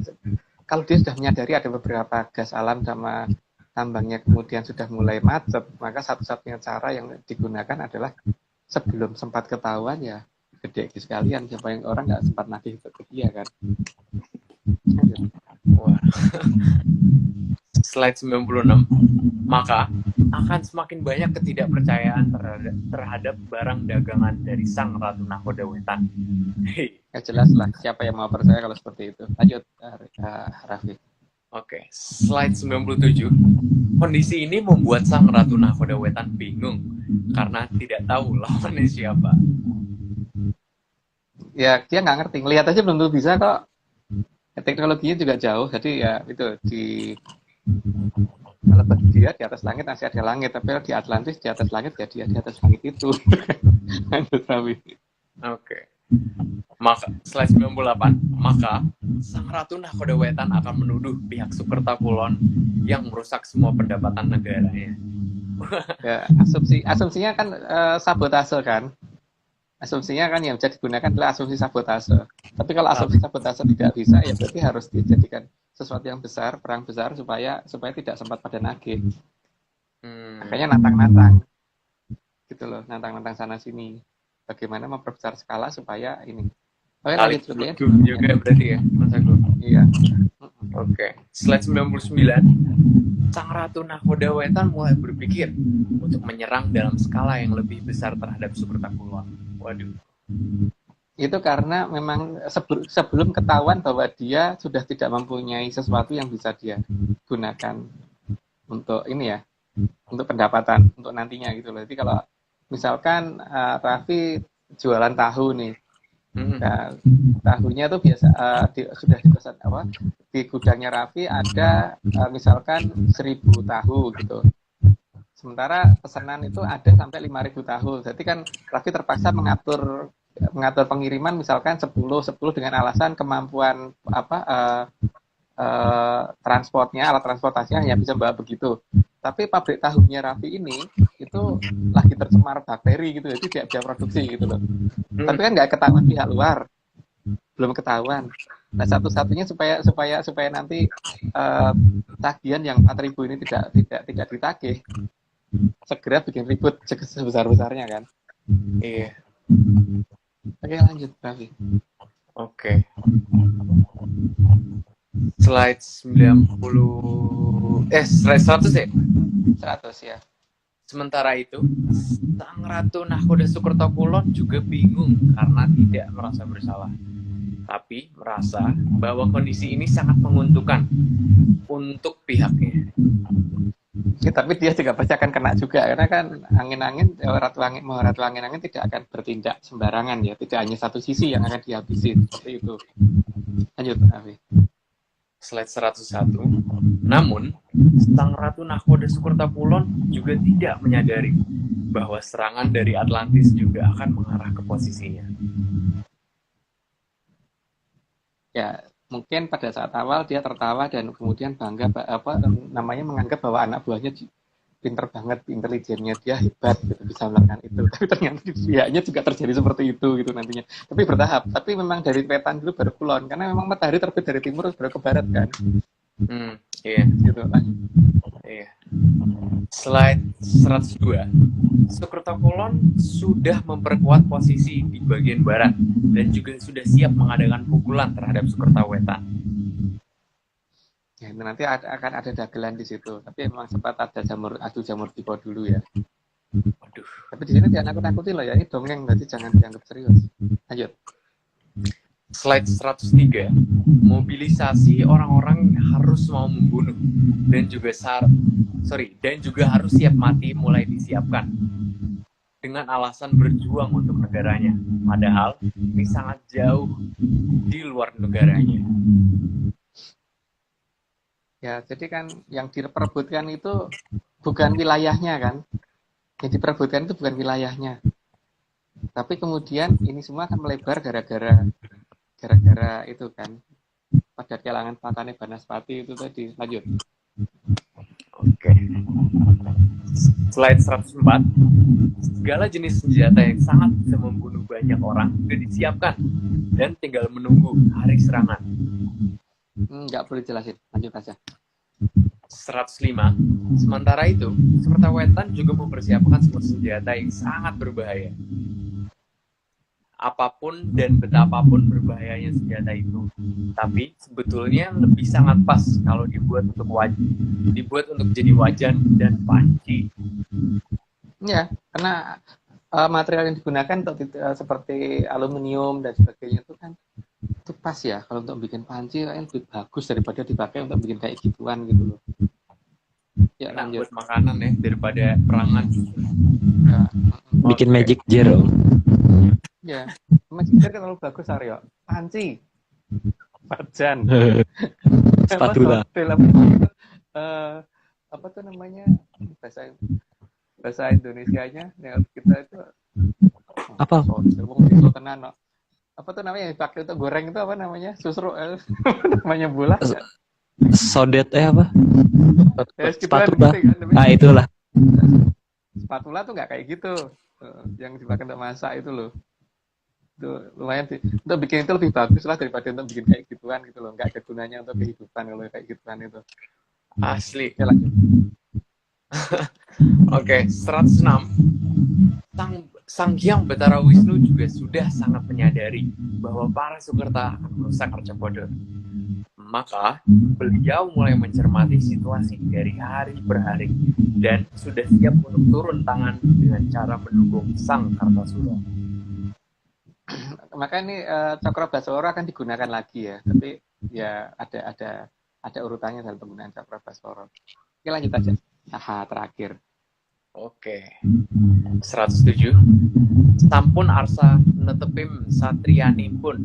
Kalau dia sudah menyadari ada beberapa gas alam sama tambangnya kemudian sudah mulai macet, maka satu-satunya cara yang digunakan adalah sebelum sempat ketahuan ya gede sekalian supaya orang nggak sempat nagih ke dia kan. Wah. Slide 96. Maka akan semakin banyak ketidakpercayaan terhadap barang dagangan dari sang Ratu Nakoda Wetan. Ya jelas lah siapa yang mau percaya kalau seperti itu. Lanjut Raffi. Oke, slide 97. Kondisi ini membuat sang Ratu Nakoda Wetan bingung karena tidak tahu lawannya siapa. Ya dia nggak ngerti, ngelihat aja belum tentu bisa kok. Teknologinya juga jauh, jadi ya itu kalau dia di atas langit masih ada langit, tapi kalau di Atlantis di atas langit ya dia di atas langit itu. Lanjut Raffi. Oke. Maka slide 98. Maka sang Ratu Nakoda Wetan akan menuduh pihak Sukertakulon yang merusak semua pendapatan negaranya. Ya, asumsinya kan sabotase kan. Asumsinya kan yang bisa digunakan adalah asumsi sabotase. Tapi kalau asumsi sabotase tidak bisa, ya berarti harus dijadikan sesuatu yang besar, perang besar supaya tidak sempat pada nagih. Makanya nantang-nantang, gitu loh, nantang-nantang sana sini. Bagaimana memperbesar skala supaya ini. Oke, lanjut ya. Juga berarti ya, Mas Agung. Iya. Oke, slide 99. Sang Ratu Nakoda Wetan mulai berpikir untuk menyerang dalam skala yang lebih besar terhadap Sukertakulon. Waduh. Itu karena memang sebelum ketahuan bahwa dia sudah tidak mempunyai sesuatu yang bisa dia gunakan untuk ini ya, untuk pendapatan, untuk nantinya gitu loh. Jadi kalau misalkan Raffi jualan tahu nih, nah, tahunya tuh biasa sudah dipesan di gudangnya Raffi ada misalkan 1000 tahu gitu. Sementara pesanan itu ada sampai 5.000 tahu. Jadi kan Raffi terpaksa mengatur pengiriman misalkan 10 dengan alasan kemampuan transportnya, alat transportasinya hanya bisa bawa begitu. Tapi pabrik tahunya Raffi ini itu lagi tercemar bakteri gitu, jadi tidak bisa produksi gitu loh. Tapi kan nggak ketahuan pihak luar, belum ketahuan. Nah satu-satunya supaya nanti tagihan yang 4.000 ini tidak ditagih, segera bikin ribut sebesar-besarnya kan. Iya. Oke lanjut Raffi. Oke. Slide 90 slide 100 ya? 100 ya. Sementara itu, sang Ratu Nakoda Sukertakulon juga bingung karena tidak merasa bersalah. Tapi merasa bahwa kondisi ini sangat menguntungkan untuk pihaknya. Ya, tapi dia juga pasti akan kena juga karena kan angin-angin ratu angin-angin tidak akan bertindak sembarangan ya, tidak hanya satu sisi yang akan dihabisi seperti itu. Lanjut Raffi. Slide 101. Namun, sang Ratu Nakoda Sukertakulon juga tidak menyadari bahwa serangan dari Atlantis juga akan mengarah ke posisinya. Ya, mungkin pada saat awal dia tertawa dan kemudian bangga menganggap bahwa anak buahnya pinter banget, intelijennya dia hebat gitu, bisa melakukan itu. Tapi ternyata di pihaknya juga terjadi seperti itu gitu nantinya. Tapi bertahap. Tapi memang dari wetan dulu baru kulon karena memang matahari terbit dari timur baru ke barat kan. Iya. Gitu lah. Iya. Slide 102. Sukertakulon sudah memperkuat posisi di bagian barat dan juga sudah siap mengadakan pukulan terhadap Sukertawetan. Ya, nanti akan ada dagelan di situ. Tapi memang sempat ada adu jamur tiba dulu ya. Waduh. Tapi di sini jangan nakut-nakuti loh ya, ini dongeng, berarti jangan dianggap serius. Lanjut. Slide 103. Mobilisasi orang-orang harus mau membunuh dan juga harus siap mati mulai disiapkan dengan alasan berjuang untuk negaranya. Padahal ini sangat jauh di luar negaranya. Ya, jadi kan yang diperebutkan itu bukan wilayahnya kan. Yang diperebutkan itu bukan wilayahnya. Tapi kemudian ini semua akan melebar gara-gara itu kan. Pada kelangan Patane Banaspati itu tadi. Lanjut. Oke. Slide 104. Segala jenis senjata yang sangat bisa membunuh banyak orang sudah disiapkan dan tinggal menunggu hari serangan. Nggak perlu jelasin, lanjut aja. 105. Sementara itu, Sparta Wetan juga mempersiapkan sebuah senjata yang sangat berbahaya. Apapun dan betapapun berbahayanya senjata itu, tapi sebetulnya lebih sangat pas kalau dibuat untuk jadi wajan dan panci. Ya, karena material yang digunakan untuk seperti aluminium dan sebagainya itu kan itu pas ya kalau untuk bikin panci kan lebih bagus daripada dipakai untuk bikin kayak gituan gitu loh. Ya Nah, lanjut. buat makanan ya daripada perangan. Ya, Bikin Oke. magic jar Om. ya. Magic jar kan terlalu bagus Aryo. Panci, wajan, Spatula. apa tuh namanya bahasa Indonesianya yang kita itu Apa? itu tenan no. Apa tuh namanya yang dipakai untuk goreng itu apa namanya susruk namanya bola ya? Sodet apa? Ya, segituan Spatula. gitu kan, tapi Ah itulah. spatula tuh nggak kayak gitu. Yang dipakai untuk masak itu loh, itu lumayan sih untuk bikin itu lebih bagus lah daripada untuk bikin kayak gituan gitu loh, nggak ada gunanya untuk kehidupan kalau kayak gituan itu. Asli. Ya lanjut. Oke, 106. Sang Hyang Batara Wisnu juga sudah sangat menyadari bahwa para Sukerta akan merusak Arcapada. Maka, beliau mulai mencermati situasi dari hari per hari dan sudah siap untuk turun tangan dengan cara mendukung Sang Kartasura. Maka ini Cakra Baswara akan digunakan lagi ya, tapi ya ada urutannya dalam penggunaan Cakra Baswara. Oke lanjut aja. Terakhir. Oke. 107. Sampun arsa netepim satriyanipun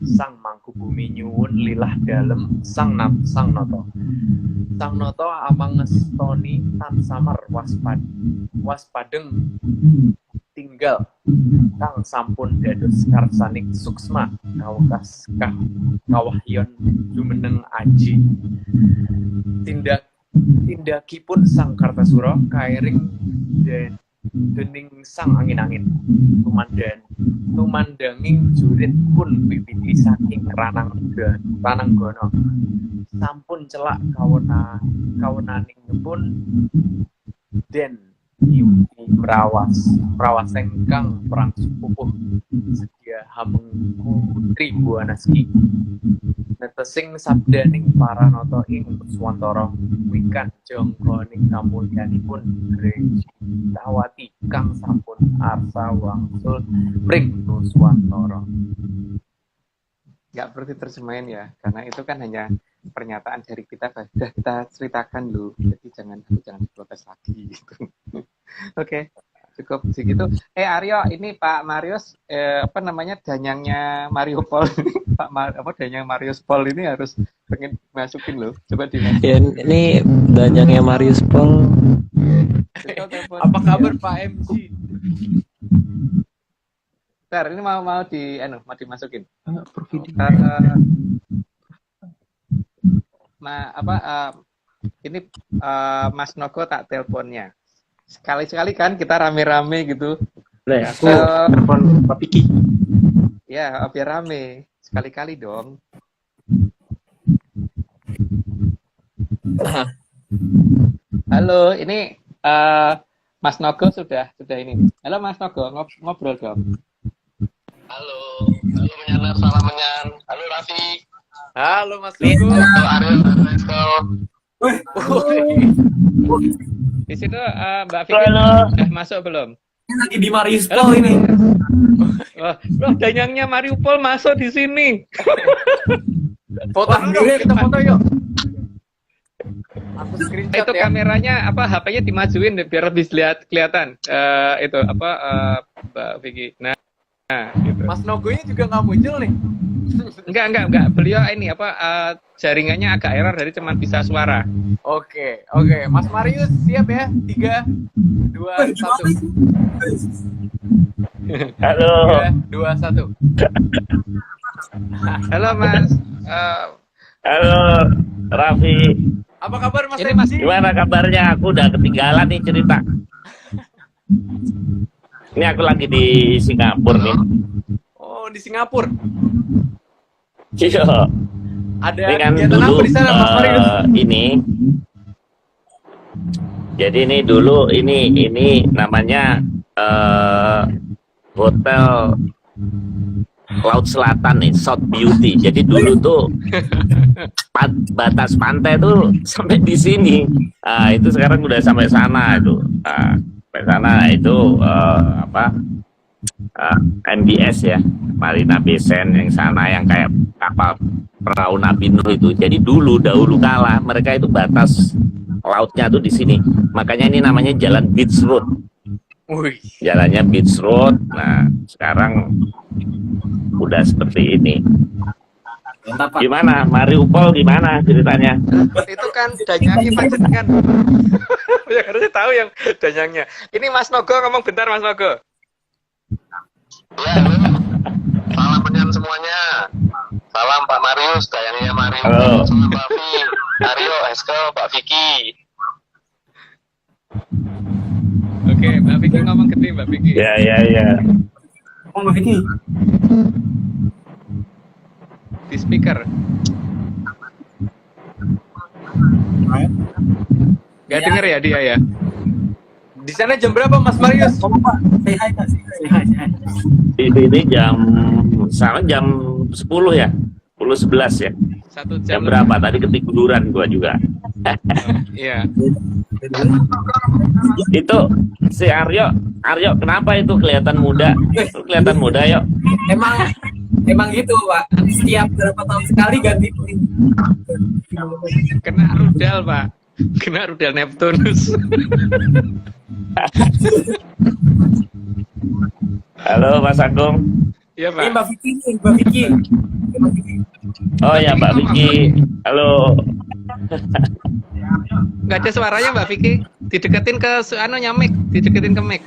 Sang Mangkubumi nyuwun lilah dalem Sang Noto. Sang Noto amangestoni tan samar waspadeng tinggal kang sampun dados karsaning suksma kawakas kawahyon jumeneng aji tindakipun Sang Kartasura kairing dan dening sang angin-angin tumandanging jurit pun bibiti saking ranang gono sampun celak kawonaningipun den nyuwun merawas engkang perang sepupuh sedia hamengku Tribuanaski netesing sabdaning para nata ing Swantara wikan jangka ning kamulyanipun Reji Tawati kang sampun arsa wangsul mring Nuswantara. Nggak perlu diterjemahin ya, karena itu kan hanya pernyataan dari kita, sudah kita ceritakan loh, jadi jangan diprotes lagi gitu. Oke, cukup segitu. Aryo, ini Pak Marius, apa namanya danyangnya Mariupol, danyang Marius Pol ini harus pengen masukin loh, coba dimasukin. Ya, ini danyangnya Marius Paul. Apa kabar Pak MG? Bentar, ini mau dimasukin. Ini Mas Nogo tak teleponnya. Sekali-sekali kan kita rame-rame gitu. Boleh, aku telepon Pak Piki. Ya, biar rame. Sekali-kali dong. Halo, ini Mas Nogo sudah ini. Halo Mas Nogo, ngobrol dong. Halo Menyanar, salam Menyan. Halo Raffi. Halo Mas Lugu. Halo Ariel, Resto. Di situ Mbak Vicky sudah masuk belum? Lagi di Marius Paul ini. Loh, danyangnya Mariupol masuk di sini. Foto dulu dong, kita foto yuk. Aku screenshot Itu ya. kameranya HP-nya dimajuin biar lebih kelihatan. Itu Mbak Vicky. Nah, gitu. Mas Nogonya juga nggak muncul nih. Enggak. Beliau ini jaringannya agak error jadi cuma bisa suara. Oke. Mas Marius siap ya? 3, 2, 1. Halo. 3, 2, 1. Halo Mas. Halo Raffi. Apa kabar Mas Ini MG? Gimana kabarnya? Aku udah ketinggalan nih cerita. Ini aku lagi di Singapura nih. Oh, di Singapura. Iya. Ada Ini kan kegiatan dulu apa di sana, Mas Marius? ini. Jadi ini dulu ini namanya hotel Laut Selatan nih, South Beauty. Jadi dulu tuh batas pantai tuh sampai di sini. Itu sekarang udah sampai sana itu. Sampai sana itu MBS ya, Marina Bay Sands yang sana yang kayak kapal perahu Nabi Nuh itu. Jadi dahulu kala mereka itu batas lautnya tuh di sini. Makanya ini namanya Jalan Beach Road. Wih, Jalannya Beach Road. Nah, sekarang udah seperti ini. Mantap, Pak. Gimana? Mariupol gimana ceritanya? itu kan danyangnya Pak kan. Ya harusnya tahu yang danyangnya. Ini Mas Nogo ngomong bentar, Mas Nogo. Ya, halo. Salam menyan semuanya. Salam Pak Marius, dayangnya Marius. Halo. Salam Raffi, Aryo, Esko, Pak Vicky. Oke, Mbak Vicky ngomong gede, Mbak Vicky. Ya. Oh, Mbak Vicky. Di speaker. Gak Ya. denger ya dia ya? Di sana jam berapa, Mas Marius? Ngomong, Pak. Say hi, Pak. Say hi. Di sini jam 10 ya. 10-11 ya. 1 Jam jam. berapa? Tadi ketiduran gua juga. Iya. Itu si Aryo kenapa itu kelihatan muda? Lu kelihatan muda, yuk. Emang gitu, Pak. Setiap berapa tahun sekali ganti kulit. Kena rudal, Pak. Kena rudal Neptunus. Halo Mas Agung. Iya, Ini Pak. Mbak Vicky nih, Mbak Vicky. Oh ya Mbak Vicky. Halo. Nggak ada suaranya, Mbak Vicky. Dideketin ke mic, dideketin ke mic.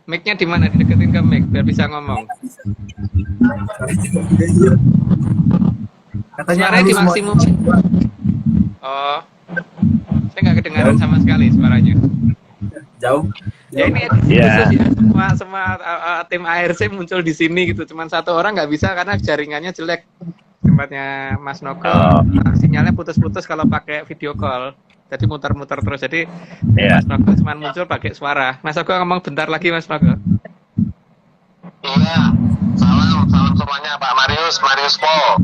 Mic-nya di mana? Dideketin ke mic biar bisa ngomong. Katanya Suaranya di halus maksimum. Oh. Saya nggak kedengaran sama sekali suaranya. jauh. Ya ini edisi Ya. khusus ya. Semua tim ARC muncul di sini gitu. Cuman satu orang nggak bisa karena jaringannya jelek. Tempatnya Mas Nogo, Oh. sinyalnya putus-putus kalau pakai video call. Jadi muter-muter terus. Jadi Iya. Mas Nogo cuma muncul pakai suara. Mas Nogo ngomong bentar lagi, Mas Nogo. Iya. Salam semuanya Pak Marius Paul.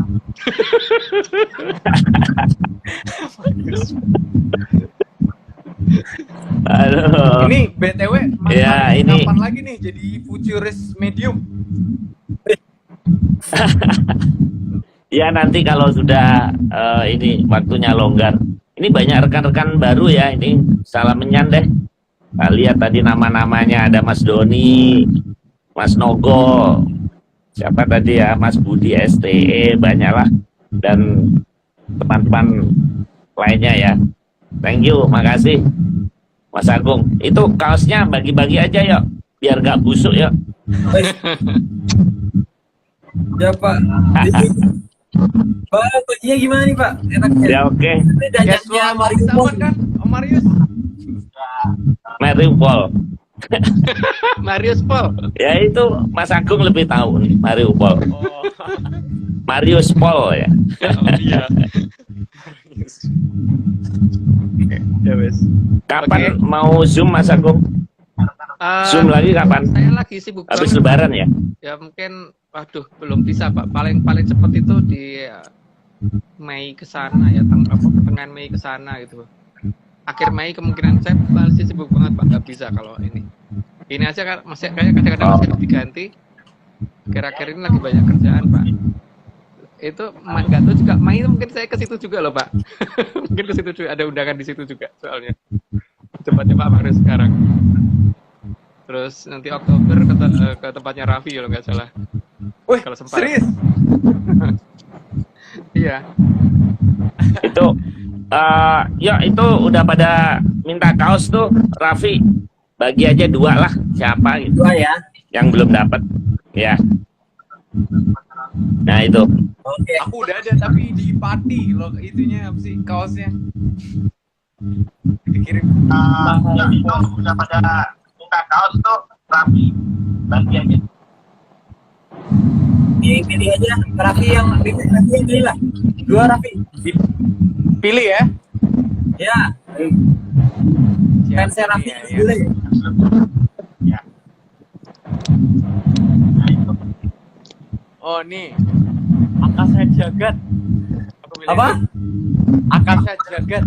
Halo. Ini BTW Mas Ya, Marius ini- kapan lagi nih jadi futurist medium? Ya nanti kalau sudah ini waktunya longgar. Ini banyak rekan-rekan baru ya. Ini salam menyan deh. Nah, lihat tadi nama-namanya ada Mas Doni, Mas Nogo, siapa tadi ya, Mas Budi STE, banyaklah dan teman-teman lainnya ya. Thank you, makasih Mas Agung. Itu kaosnya bagi-bagi aja yuk, biar gak busuk yuk. Ya, Pak. Pak, baginya gimana nih, Pak? Enaknya. Ya oke, Ini Ya danyangnya semua Mariupol. sama kan, Om Marius? Mariupol. Marius Paul. Ya itu Mas Agung lebih tahu nih, Mariupol. Oh, Marius Paul ya. oh iya. Ya wes. Kapan mau Zoom Mas Agung? Zoom lagi kapan? Saya lagi sibuk Habis banget. Lebaran ya? Ya mungkin, waduh, belum bisa Pak. Paling cepat itu di Mei ke sana ya, pertengahan Mei ke sana gitu. Akhir Mei kemungkinan saya masih sibuk banget Pak, nggak bisa kalau ini. Ini aja kan masih kayak kadang-kadang masih diganti. Akhir-akhir ini lagi banyak kerjaan Pak. Itu nggak tahu juga Mei itu mungkin saya ke situ juga loh Pak. Mungkin ke situ juga ada undangan di situ juga soalnya. Tempatnya Pak Marius sekarang. Terus nanti Oktober ke tempatnya Raffi kalau nggak salah. Wih, Kalau sempat. serius? Iya. Itu ya itu udah pada minta kaos tuh Raffi. Bagi aja 2 lah, siapa gitu Dua ya. yang belum dapat. Ya. Nah itu. Oke. Aku udah ada tapi di Pati loh itunya apa sih kaosnya. dikirim. Yang itu udah pada buka kaos tuh rapi. Bagi aja. Pilih aja Raffi yang pilih lah. Dua Raffi. Pilih ya. Ya. Fansnya Raffi Ya, ya. pilih. Ya. Nah, itu. Oh nih, Akasha Jagat. Aku pilih Apa? ini. Akasha Jagat.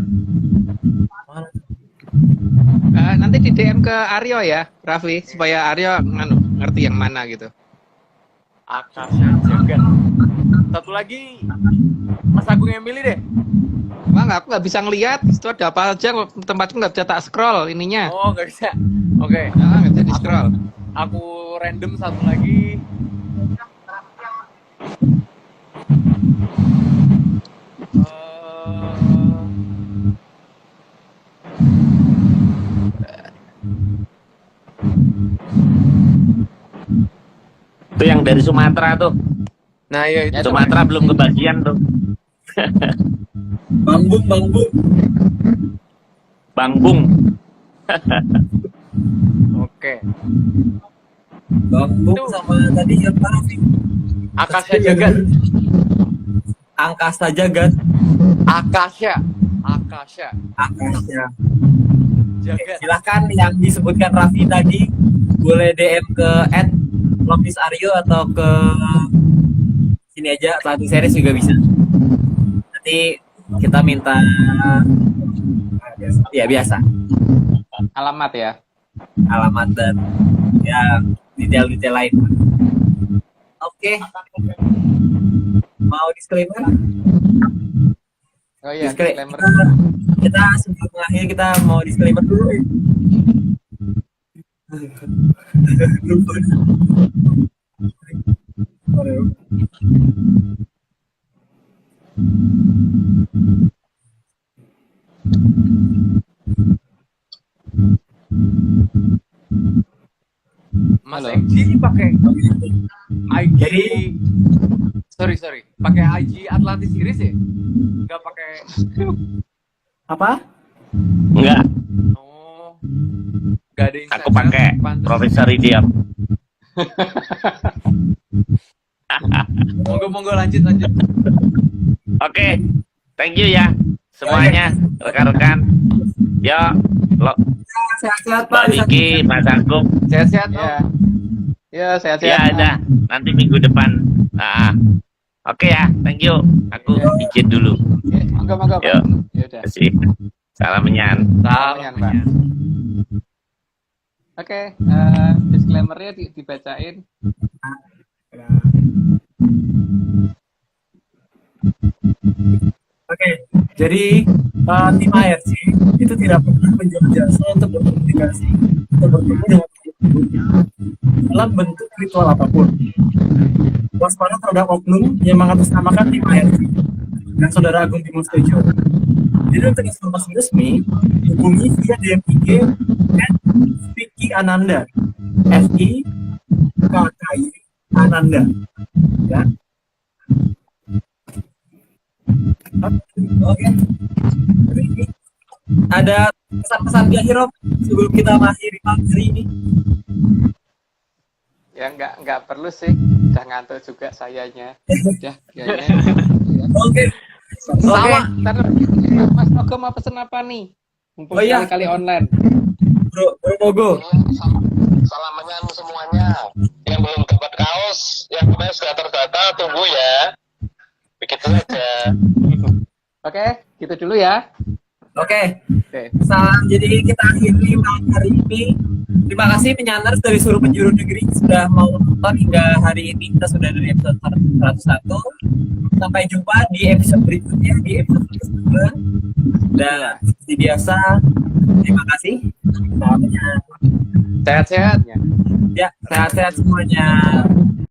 Nanti di DM ke Aryo ya, Raffi, supaya Aryo ngerti yang mana gitu. Akasha Jagat. Satu lagi, Mas Agung yang milih deh. Bang, aku nggak bisa ngelihat, itu ada apa aja, tempatku nggak bisa tak scroll ininya. Oh, nggak bisa. Oke. Nggak bisa di scroll. Aku random satu lagi. Itu yang dari Sumatera tuh. Nah, ya itu. Sumatera belum kebagian tuh. Bambung. Bang Bung. Oke. Bambung Itu. sama tadi yang Raffi. Akasha Jagat. Angkasa Jagat. Akasha. Akasha Akasya. Jagat. Silahkan yang disebutkan Raffi tadi boleh DM ke @lofisaryo atau ke sini aja Atlantic Series juga bisa. Nanti kita minta ya biasa Alamat ya. alamat dan ya detail-detail lain. Oke. Mau disclaimer? Oh iya, Disclaimer. disclaimer. Kita sebelum mengakhiri kita mau disclaimer dulu. Lupa. Mas Halo. Egi pakai IG. Jadi Sorry. Pakai IG Atlantis Series ya? Enggak pakai. apa? Enggak, Oh. Enggak ada Instagram. aku pakai Pantes. Profesor Idiom. Monggo lanjut. Oke, thank you ya semuanya, rekan-rekan. Yo, lo, Sehat-sehat Mbak Pak. Vicky, Mas Agung. Sehat-sehat. Ya. Om. Ya, sehat-sehat. Ya ada, nanti minggu depan. Oke ya, thank you. Aku izin dulu. Ya, monggo. Yo. Ya udah. Kasih. Salam menyan. Salam. Pak. Oke, disclaimer-nya dibacain. Oke, jadi tim ARC itu tidak pernah menjual jasa untuk berkomunikasi atau bertemu dengan pengunjungnya dalam bentuk ritual apapun. Waspada terhadap oknum yang mengatasnamakan tim ARC dan Saudara Agung Bimo Tejo. Jadi untuk informasi resmi, hubungi via DM IG @Vicky Ananda, FIKKY Ananda, ya. Oke. Ada pesan-pesan di akhir Rob sebelum kita mengakhiri hari ini. Ya nggak perlu sih, udah ngantuk juga sayanya. Udah, kayaknya. Oke. Sama. Ntar Mas Ogo mau pesen apa nih? Mumpung Oh iya. kali online. Bro Mogo. Salam menyan semuanya. Yang belum dapat kaos, yang kemarin sudah terdata, tunggu ya. Begitu aja. Oke, gitu dulu ya. Oke. Oke. Jadi kita akhiri malam hari ini. Terima kasih penyanders dari seluruh penjuru negeri sudah mau nonton hingga hari ini. Kita sudah dari episode 101. Sampai jumpa di episode berikutnya di episode kedua. Dan seperti biasa, terima kasih. Semuanya. Sehat-sehat. Ya, sehat-sehat semuanya.